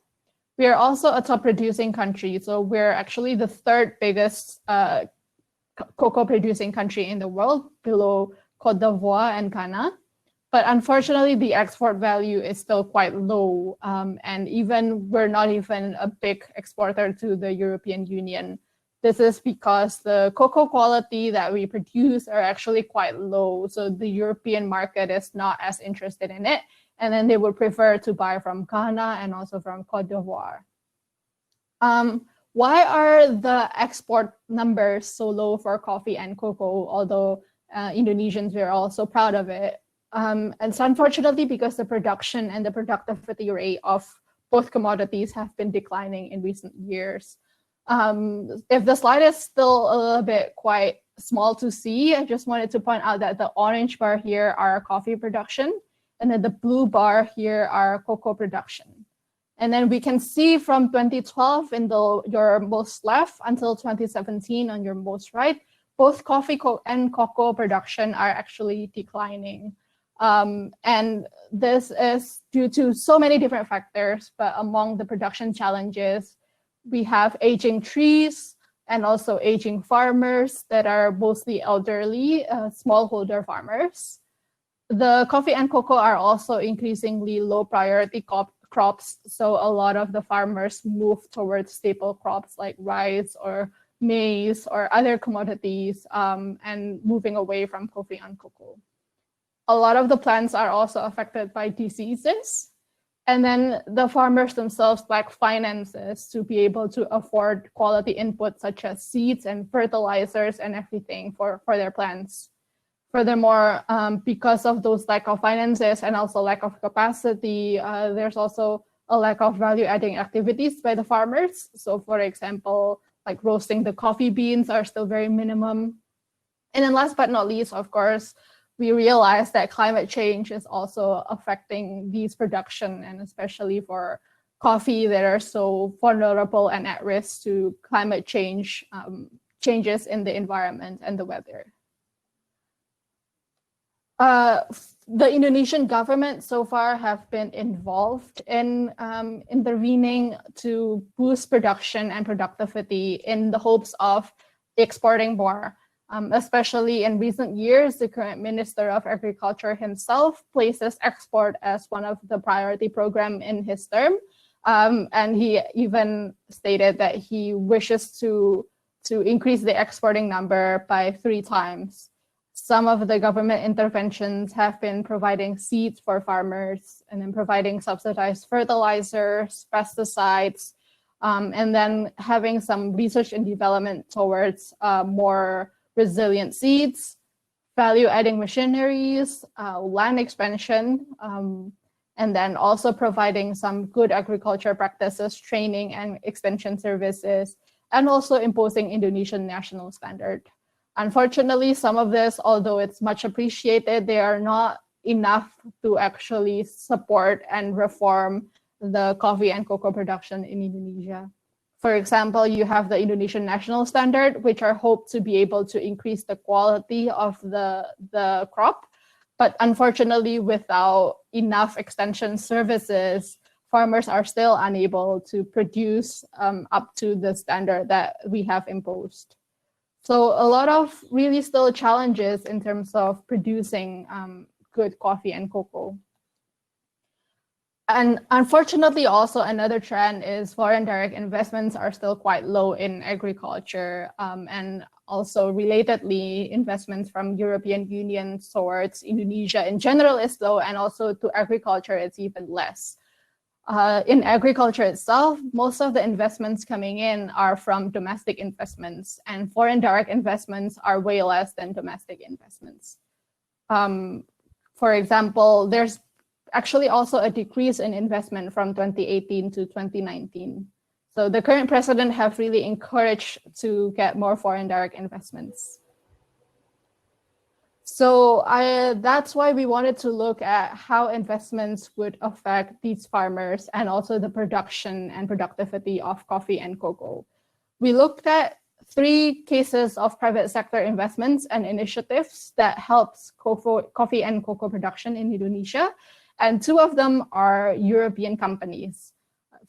We are also a top producing country. So we're actually the 3rd biggest cocoa producing country in the world, below Côte d'Ivoire and Ghana. But unfortunately, the export value is still quite low. And even we're not even a big exporter to the European Union. This is because the cocoa quality that we produce are actually quite low. So the European market is not as interested in it. And then they would prefer to buy from Ghana and also from Côte d'Ivoire. Why are the export numbers so low for coffee and cocoa, although Indonesians are also proud of it? And so unfortunately, because the production and the productivity rate of both commodities have been declining in recent years. If the slide is still a little bit quite small to see, I just wanted to point out that the orange bar here are coffee production, and then the blue bar here are cocoa production. And then we can see from 2012 in your most left until 2017 on your most right, both coffee and cocoa production are actually declining. And this is due to so many different factors, but among the production challenges, we have aging trees and also aging farmers that are mostly elderly, smallholder farmers. The coffee and cocoa are also increasingly low priority crops. So a lot of the farmers move towards staple crops like rice or maize or other commodities and moving away from coffee and cocoa. A lot of the plants are also affected by diseases. And then the farmers themselves lack finances to be able to afford quality inputs such as seeds and fertilizers and everything for their plants. Furthermore, because of those lack of finances and also lack of capacity, there's also a lack of value-adding activities by the farmers. So for example, like roasting the coffee beans are still very minimum. And then last but not least, of course, we realize that climate change is also affecting these production, and especially for coffee that are so vulnerable and at risk to climate change, changes in the environment and the weather. The Indonesian government so far have been involved in intervening to boost production and productivity in the hopes of exporting more. Especially in recent years, the current Minister of Agriculture himself places export as one of the priority program in his term. And he even stated that he wishes to increase the exporting number by 3 times. Some of the government interventions have been providing seeds for farmers and then providing subsidized fertilizers, pesticides, and then having some research and development towards more resilient seeds, value-adding machineries, land expansion, and then also providing some good agriculture practices, training and extension services, and also imposing Indonesian national standard. Unfortunately, some of this, although it's much appreciated, they are not enough to actually support and reform the coffee and cocoa production in Indonesia. For example, you have the Indonesian national standard, which are hoped to be able to increase the quality of the crop. But unfortunately, without enough extension services, farmers are still unable to produce up to the standard that we have imposed. So a lot of really still challenges in terms of producing good coffee and cocoa. And unfortunately, also another trend is foreign direct investments are still quite low in agriculture, and also relatedly, investments from European Union towards Indonesia in general is low, and also to agriculture, it's even less. In agriculture itself, most of the investments coming in are from domestic investments, and foreign direct investments are way less than domestic investments. For example, there's actually also a decrease in investment from 2018 to 2019. So the current president have really encouraged to get more foreign direct investments. So that's why we wanted to look at how investments would affect these farmers and also the production and productivity of coffee and cocoa. We looked at 3 cases of private sector investments and initiatives that helps coffee and cocoa production in Indonesia. And 2 of them are European companies.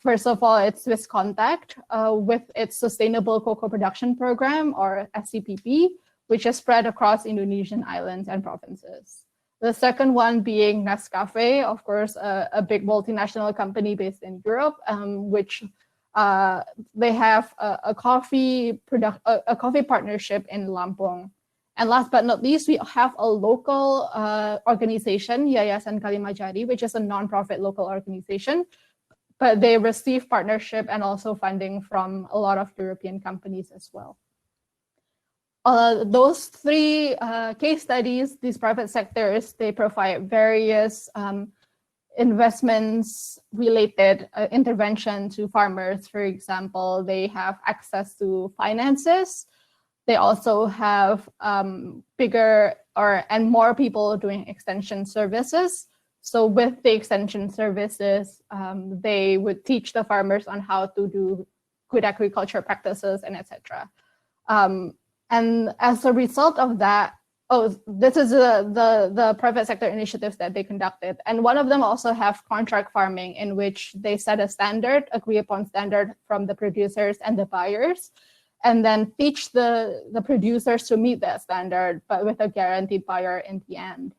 First of all, it's Swiss Contact with its Sustainable Cocoa Production Program, or SCPP, which is spread across Indonesian islands and provinces. The second one being Nescafe, of course, a big multinational company based in Europe, which they have a coffee partnership in Lampung. And last but not least, we have a local organization, Yayasan Kalimajari, which is a non-profit local organization, but they receive partnership and also funding from a lot of European companies as well. Those 3 case studies, these private sectors, they provide various investments related intervention to farmers. For example, they have access to finances. They also have bigger and more people doing extension services. So with the extension services, they would teach the farmers on how to do good agriculture practices and etc. And as a result of that, this is the private sector initiatives that they conducted. And one of them also have contract farming, in which they set a standard, agree upon standard from the producers and the buyers, and then teach the producers to meet that standard, but with a guaranteed buyer in the end.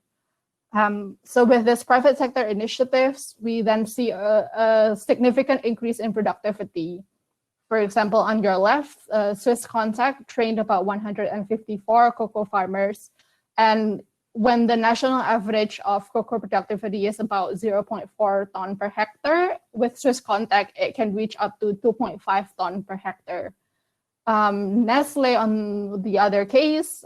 So with this private sector initiatives, we then see a significant increase in productivity. For example, on your left, Swiss Contact trained about 154 cocoa farmers. And when the national average of cocoa productivity is about 0.4 ton per hectare, with Swiss Contact, it can reach up to 2.5 ton per hectare. Nestle, on the other case,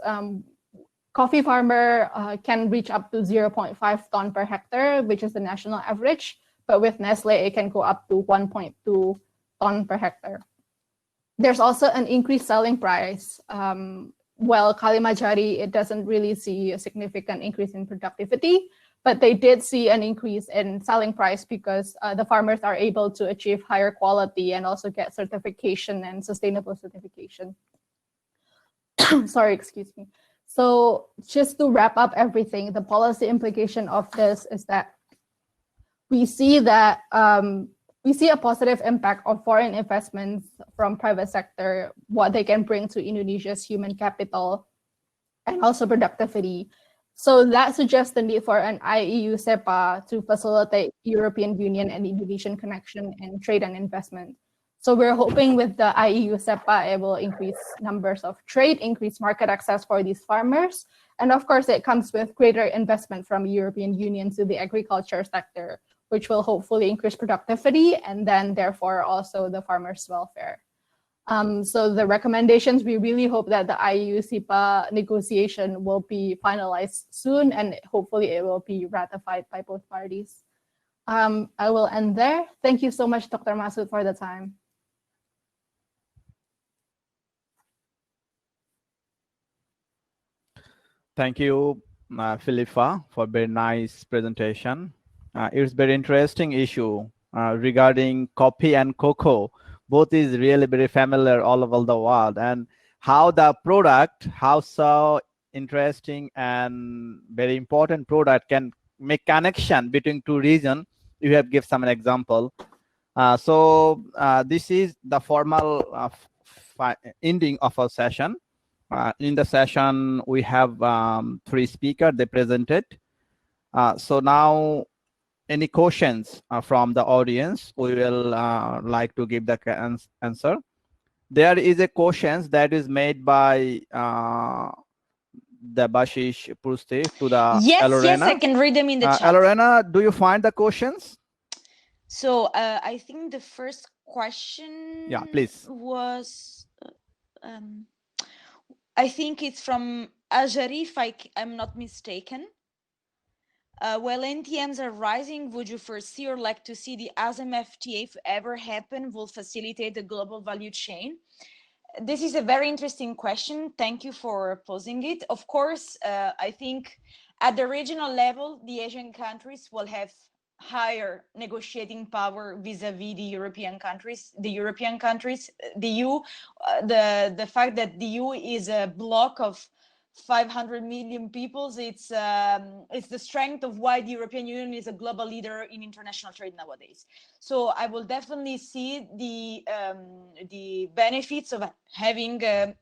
Coffee farmer can reach up to 0.5 ton per hectare, which is the national average. But with Nestle, it can go up to 1.2 ton per hectare. There's also an increased selling price. Well, Kalimajari, it doesn't really see a significant increase in productivity, but they did see an increase in selling price because the farmers are able to achieve higher quality and also get certification and sustainable certification. Sorry, excuse me. So just to wrap up everything, the policy implication of this is that we see that we see a positive impact of foreign investments from private sector, what they can bring to Indonesia's human capital and also productivity. So that suggests the need for an IEU CEPA to facilitate European Union and Indonesian connection in trade and investment. So we're hoping with the IEU CEPA, it will increase numbers of trade, increase market access for these farmers. And of course, it comes with greater investment from European Union to the agriculture sector, which will hopefully increase productivity and then therefore also the farmers' welfare. So the recommendations, we really hope that the IEU CEPA negotiation will be finalized soon and hopefully it will be ratified by both parties. I will end there. Thank you so much, Dr. Masud, for the time. Thank you, Felippa, for a very nice presentation. It's very interesting issue regarding coffee and cocoa. Both is really very familiar all over the world, and how the product, how so interesting and very important product can make connection between two regions. You have give some example. So this is the formal ending of our session. In the session, we have 3 speakers, they presented. So now, any questions from the audience, we will like to give the answer. There is a question that is made by the Bashish Pusti to the Eleonora. Yes, I can read them in the chat. Eleonora, do you find the questions? So I think the first question please. was, I think it's from Ajari, if I'm not mistaken. While NTMs are rising, would you foresee or like to see the ASEM FTA, if ever happen, will facilitate the global value chain? This is a very interesting question. Thank you for posing it. Of course, I think at the regional level, the Asian countries will have higher negotiating power vis-a-vis the European countries. The European countries, the EU, the fact that the EU is a bloc of 500 million peoples, it's the strength of why the European Union is a global leader in international trade nowadays. So I will definitely see the benefits of having a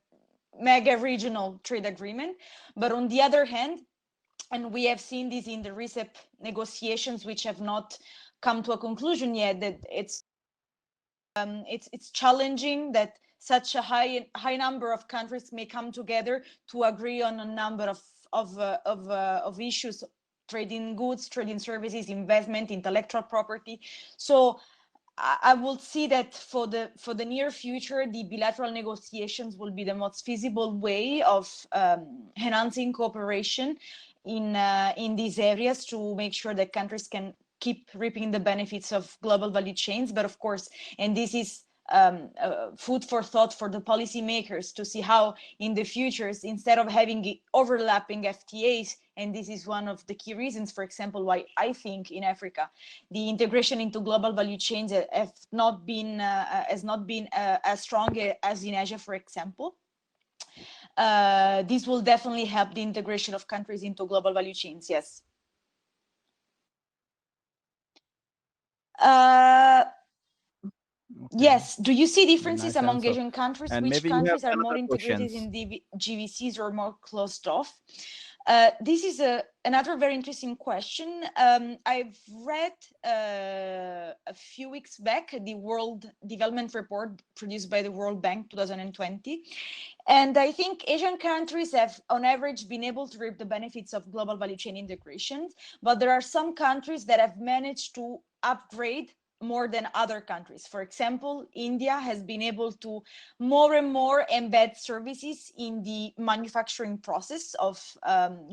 mega regional trade agreement. But on the other hand, and we have seen this in the RCEP negotiations, which have not come to a conclusion yet, that it's challenging that such a high number of countries may come together to agree on a number of issues: trading goods, trading services, investment, intellectual property. So I will see that for the near future, the bilateral negotiations will be the most feasible way of enhancing cooperation in these areas to make sure that countries can keep reaping the benefits of global value chains. But of course, and this is food for thought for the policymakers to see how in the futures, instead of having overlapping FTAs, and this is one of the key reasons, for example, why I think in Africa the integration into global value chains has not been as strong as in Asia, for example. This will definitely help the integration of countries into global value chains. Yes. Okay. Yes. Do you see differences among Asian countries? And which countries are more integrated in the GVCs or more closed off? This is another very interesting question. I've read a few weeks back the World Development Report produced by the World Bank 2020. And I think Asian countries have, on average, been able to reap the benefits of global value chain integration. But there are some countries that have managed to upgrade more than other countries. For example, India has been able to more and more embed services in the manufacturing process of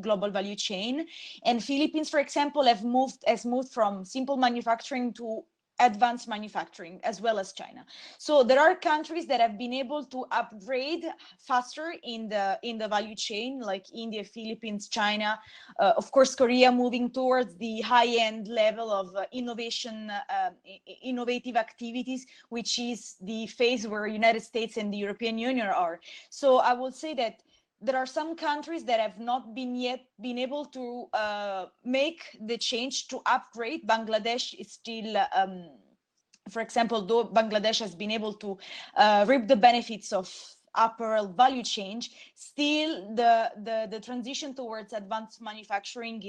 global value chain. And Philippines, for example, has moved from simple manufacturing to advanced manufacturing, as well as China. So there are countries that have been able to upgrade faster in the value chain, like India, Philippines, China, of course, Korea, moving towards the high-end level of innovative activities, which is the phase where United States and the European Union are. So I would say that there are some countries that have not yet been able to make the change to upgrade. Bangladesh is still, for example, though Bangladesh has been able to reap the benefits of apparel value chain, still the transition towards advanced manufacturing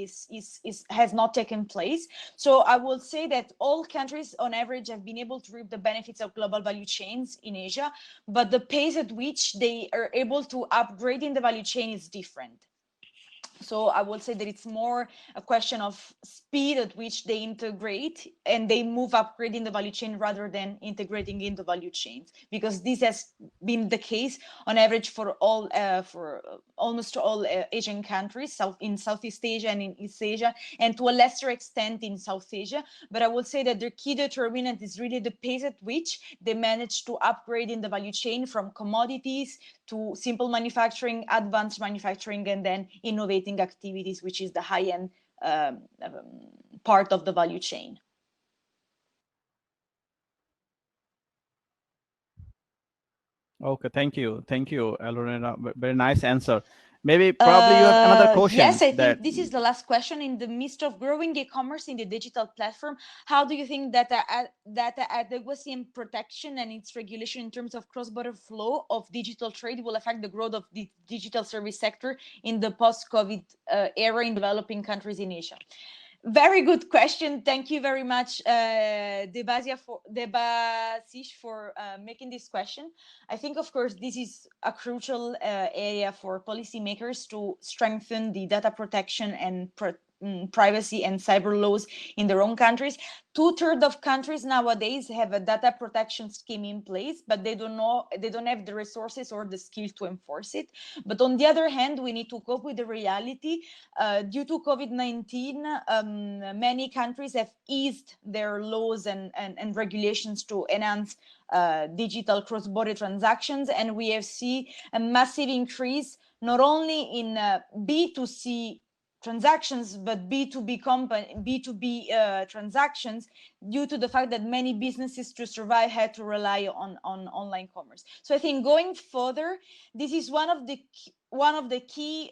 has not taken place. So I will say that all countries on average have been able to reap the benefits of global value chains in Asia, but the pace at which they are able to upgrade in the value chain is different. So I would say that it's more a question of speed at which they integrate and they move upgrading the value chain rather than integrating into value chains, because this has been the case on average for almost all Asian countries, in Southeast Asia and in East Asia, and to a lesser extent in South Asia. But I would say that the key determinant is really the pace at which they manage to upgrade in the value chain from commodities to simple manufacturing, advanced manufacturing, and then innovating activities, which is the high-end part of the value chain. Okay, thank you, Eleonora. Very nice answer. Maybe probably you have another question. Yes, I think this is the last question. In the midst of growing e-commerce in the digital platform, how do you think that data adequacy and protection and its regulation in terms of cross-border flow of digital trade will affect the growth of the digital service sector in the post-COVID era in developing countries in Asia? Very good question. Thank you very much, Debasish, for making this question. I think, of course, this is a crucial area for policymakers to strengthen the data protection and privacy and cyber laws in their own countries. 2/3 of countries nowadays have a data protection scheme in place, but they don't have the resources or the skill to enforce it. But on the other hand, we need to cope with the reality. Due to COVID-19, many countries have eased their laws and regulations to enhance digital cross-border transactions, and we have seen a massive increase not only in B2C transactions, but B2B transactions, due to the fact that many businesses to survive had to rely on online commerce. So I think going further, this is one of the key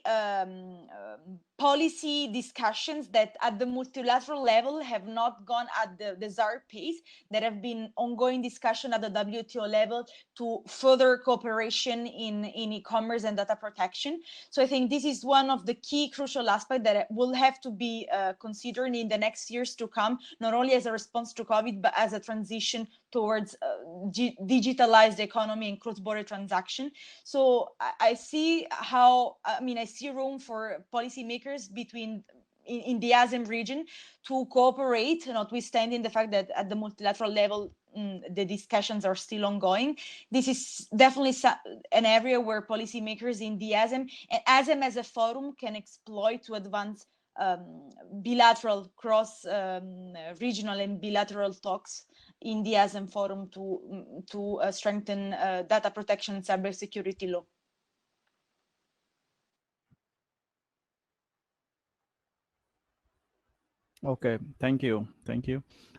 policy discussions that at the multilateral level have not gone at the desired pace, that have been ongoing discussion at the WTO level to further cooperation in e-commerce and data protection. So I think this is one of the key crucial aspects that will have to be considered in the next years to come, not only as a response to COVID, but as a transition towards digitalized economy and cross-border transaction. So I see room for policymakers in the ASEM region to cooperate, notwithstanding the fact that at the multilateral level, the discussions are still ongoing. This is definitely an area where policymakers in the ASEM, and ASEM as a forum, can exploit to advance bilateral, regional and bilateral talks in the ASEM forum to strengthen data protection and cybersecurity law. Okay, thank you.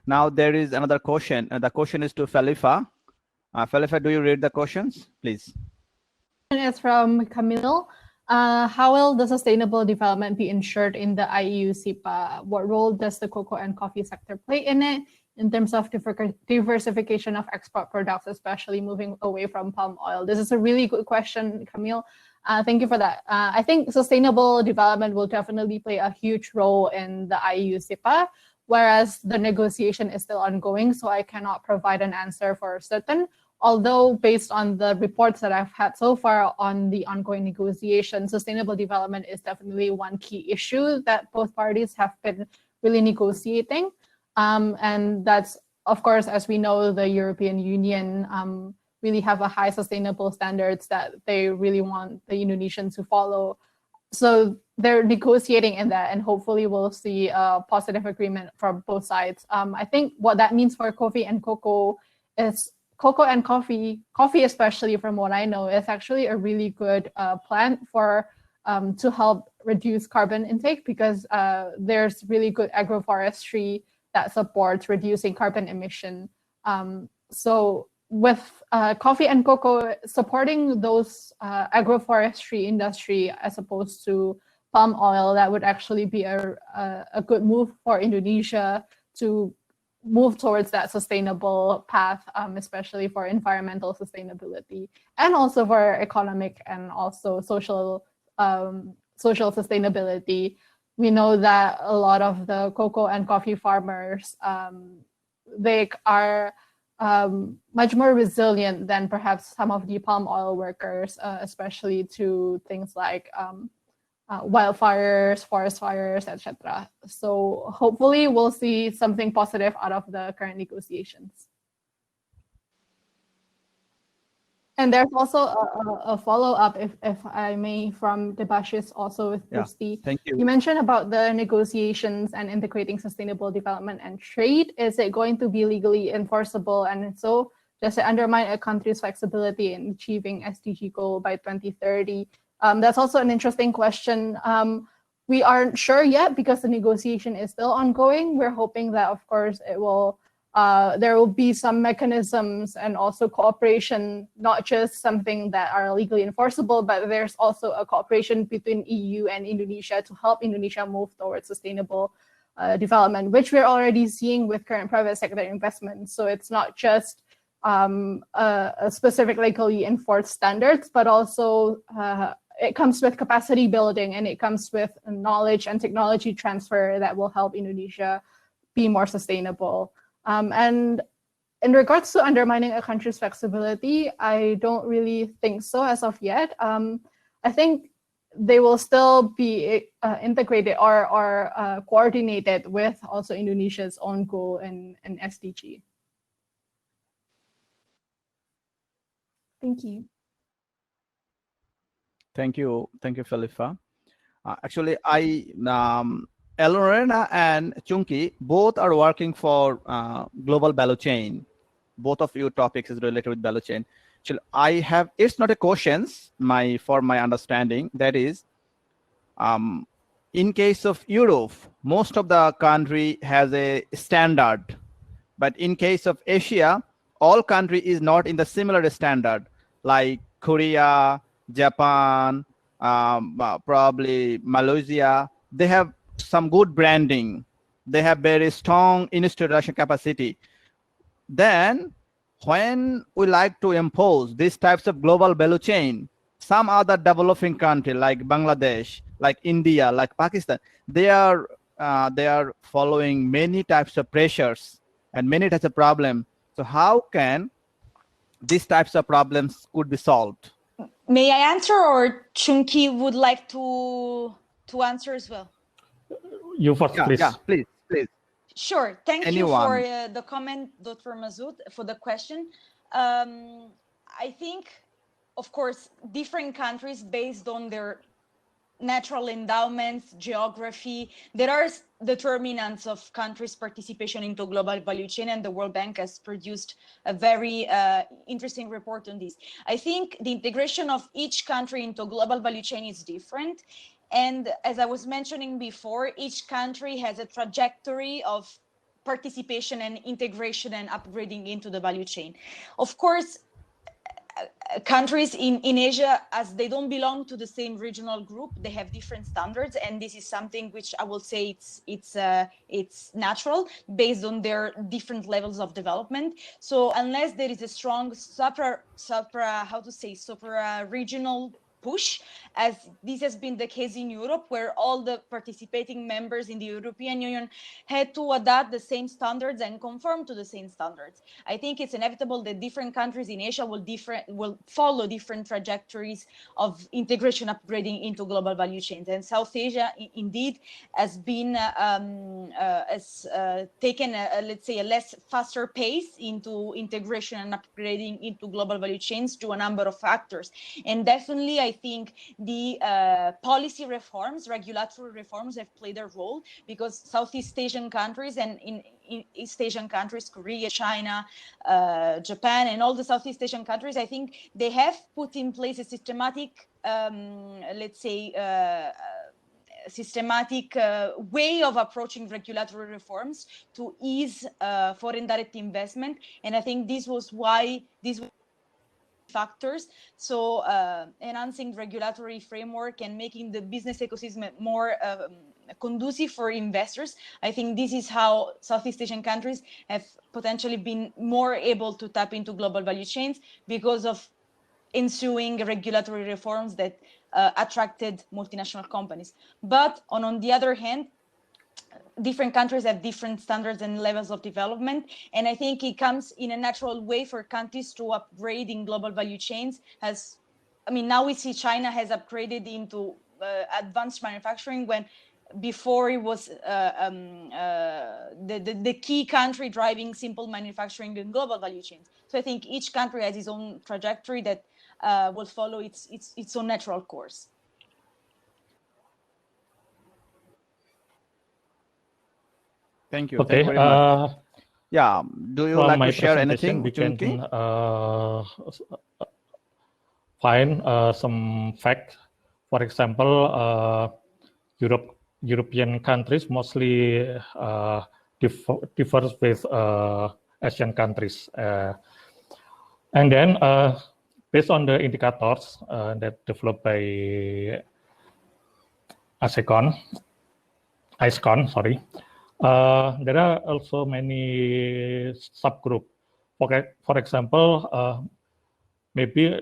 Now there is another question. The question is to Felippa. Felippa, do you read the questions, please? It's from Camille. How will the sustainable development be ensured in the IEU CEPA? What role does the cocoa and coffee sector play in it in terms of diversification of export products, especially moving away from palm oil? This is a really good question, Camille. Thank you for that. I think sustainable development will definitely play a huge role in the IEU CEPA, whereas the negotiation is still ongoing, so I cannot provide an answer for certain. Although based on the reports that I've had so far on the ongoing negotiation, sustainable development is definitely one key issue that both parties have been really negotiating. And that's of course, as we know, the European Union really have a high sustainable standards that they really want the Indonesians to follow. So they're negotiating in that, and hopefully we'll see a positive agreement from both sides. I think what that means for coffee and cocoa is cocoa and coffee especially from what I know, is actually a really good plant for to help reduce carbon intake, because there's really good agroforestry that supports reducing carbon emission. So with coffee and cocoa, supporting those agroforestry industry as opposed to palm oil, that would actually be a good move for Indonesia to move towards that sustainable path, especially for environmental sustainability, and also for economic and also social sustainability. We know that a lot of the cocoa and coffee farmers, they are much more resilient than perhaps some of the palm oil workers, especially to things like wildfires, forest fires, etc. So hopefully we'll see something positive out of the current negotiations. And there's also a follow-up, if I may, from Debashis, also with Kristi. Thank you. You mentioned about the negotiations and integrating sustainable development and trade. Is it going to be legally enforceable? And so does it undermine a country's flexibility in achieving SDG goal by 2030? That's also an interesting question. We aren't sure yet because the negotiation is still ongoing. We're hoping that, of course, it will there will be some mechanisms and also cooperation, not just something that are legally enforceable, but there's also a cooperation between EU and Indonesia to help Indonesia move towards sustainable development, which we're already seeing with current private sector investments. So it's not just a specific legally enforced standards, but also it comes with capacity building, and it comes with knowledge and technology transfer that will help Indonesia be more sustainable. And in regards to undermining a country's flexibility, I don't really think so as of yet. I think they will still be integrated or coordinated with also Indonesia's own goal and SDG. Thank you. Thank you, Felippa. Actually, Eleonora and Cungki both are working for global value chain. Both of your topics is related with value chain. So it's not a question, for my understanding, that is, in case of Europe, most of the country has a standard, but in case of Asia, all country is not in the similar standard, like Korea, Japan, probably Malaysia. They have some good branding. They have very strong institutional capacity. Then when we like to impose these types of global value chain, some other developing country like Bangladesh, like India, like Pakistan, they are following many types of pressures and many types of problems. So how can these types of problems could be solved? May I answer, or Cungki would like to answer as well? You first, please. Yeah, please. Sure. Thank you for the comment, Dr. Masud, for the question. I think, of course, different countries, based on their natural endowments, geography, there are determinants of countries' participation into global value chain, and the World Bank has produced a very interesting report on this. I think the integration of each country into global value chain is different. And as I was mentioning before, each country has a trajectory of participation and integration and upgrading into the value chain. Of course, countries in Asia, as they don't belong to the same regional group, they have different standards, and this is something which I will say it's natural based on their different levels of development. So unless there is a strong supra regional push, as this has been the case in Europe, where all the participating members in the European Union had to adapt the same standards and conform to the same standards. I think it's inevitable that different countries in Asia will follow different trajectories of integration upgrading into global value chains. And South Asia, indeed, has been taken, let's say, a less faster pace into integration and upgrading into global value chains to a number of factors. And definitely, I think the policy reforms, regulatory reforms have played a role, because Southeast Asian countries and in East Asian countries, Korea, China, Japan, and all the Southeast Asian countries, I think they have put in place a systematic, let's say, systematic way of approaching regulatory reforms to ease foreign direct investment. And I think this was why these factors. So enhancing regulatory framework and making the business ecosystem more conducive for investors. I think this is how Southeast Asian countries have potentially been more able to tap into global value chains, because of ensuing regulatory reforms that attracted multinational companies. But on the other hand, different countries have different standards and levels of development. And I think it comes in a natural way for countries to upgrade in global value chains. Now we see China has upgraded into advanced manufacturing, when before it was the key country driving simple manufacturing in global value chains. So I think each country has its own trajectory that will follow its own natural course. Thank you. Okay. Thank you very much. Yeah. Do you like to share anything, we Cungki? can find some facts. For example, European countries mostly differs with Asian countries. And then based on the indicators that developed by AESCON, there are also many subgroups. For example, maybe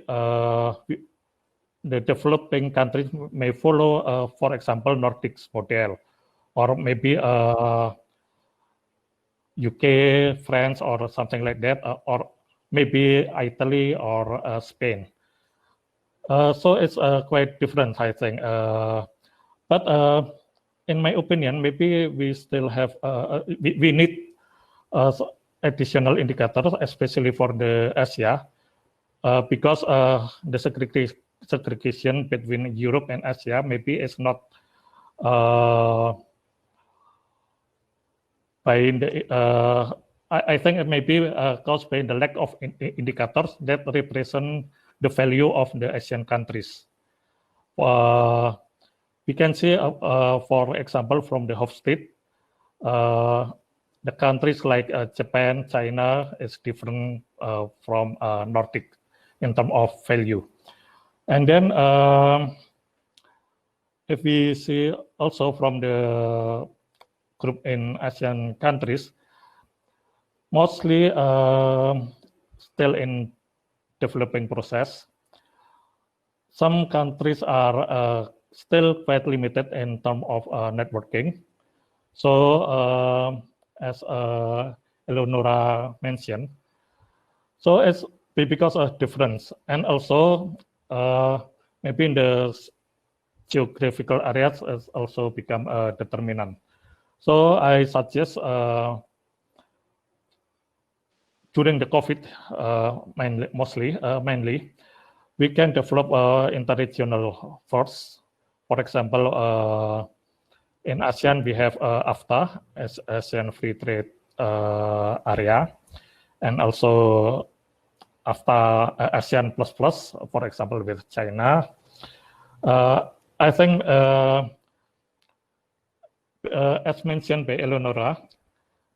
the developing countries may follow, for example, Nordics model, or maybe UK, France, or something like that, or maybe Italy or Spain. So it's quite different, I think. But in my opinion, maybe we still have, we need additional indicators, especially for the Asia, because the segregation between Europe and Asia maybe is not I think it may be caused by the lack of indicators that represent the value of the Asian countries. We can see, for example, from the host state, the countries like Japan, China is different from Nordic in terms of value. And then if we see also from the group in Asian countries, mostly still in developing process. Some countries are still quite limited in terms of networking. So as Eleonora mentioned, so it's because of difference, and also maybe in the geographical areas has also become a determinant. So I suggest during the COVID, mainly, we can develop interregional force. For example, in ASEAN, we have AFTA, as ASEAN Free Trade Area, and also AFTA, ASEAN Plus, for example, with China. I think, as mentioned by Eleonora,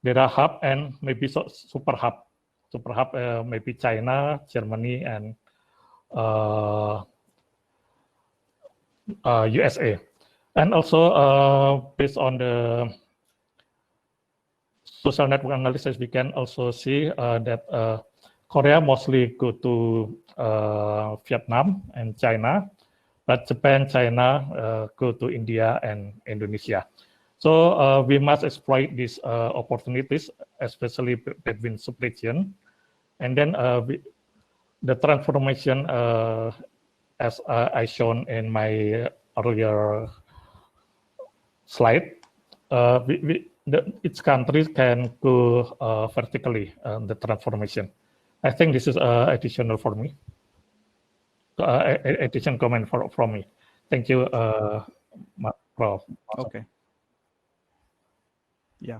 there are hub and maybe super hub. Super hub maybe China, Germany, and USA. And also based on the social network analysis, we can also see that Korea mostly go to Vietnam and China, but Japan, China go to India and Indonesia. So we must exploit these opportunities, especially between supply chain. And then the transformation, as I shown in my earlier slide, each country can go vertically, the transformation. I think this is additional for me. Additional comment from me. Thank you, Prof. Okay. Yeah.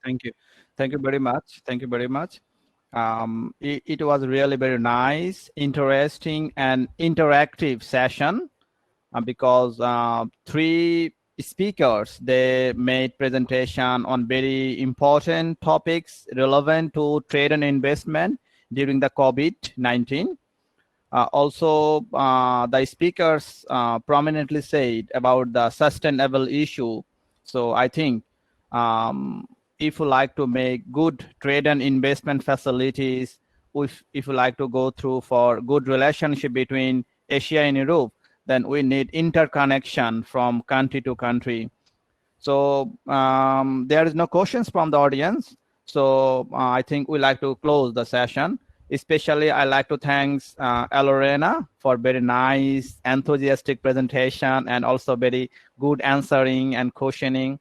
Thank you. Thank you very much. Thank you very much. It was really very nice, interesting, and interactive session because 3 speakers, they made presentation on very important topics relevant to trade and investment during the COVID-19. Also, the speakers prominently said about the sustainable issue. So I think if you like to make good trade and investment facilities, if you like to go through for good relationship between Asia and Europe, then we need interconnection from country to country. So there is no questions from the audience. So I think we like to close the session. Especially, I like to thank Eleonora for very nice, enthusiastic presentation and also very good answering and questioning.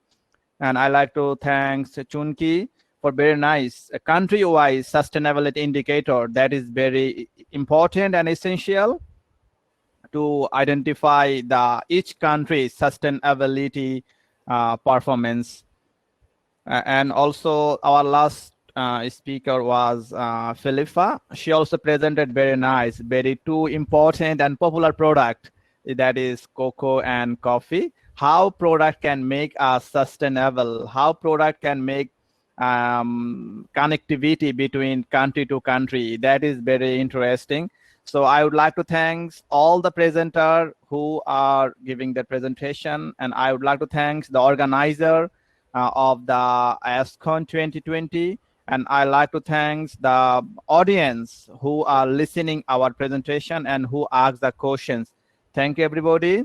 And I like to thank Cungki for very nice country-wise sustainability indicator that is very important and essential to identify each country's sustainability performance. And also our last speaker was Felippa. She also presented very nice, very 2 important and popular product, that is cocoa and coffee. How product can make us sustainable, how product can make connectivity between country to country. That is very interesting. So I would like to thank all the presenters who are giving the presentation, and I would like to thank the organizer of the AESCON 2020, and I like to thank the audience who are listening our presentation and who ask the questions. Thank you, everybody.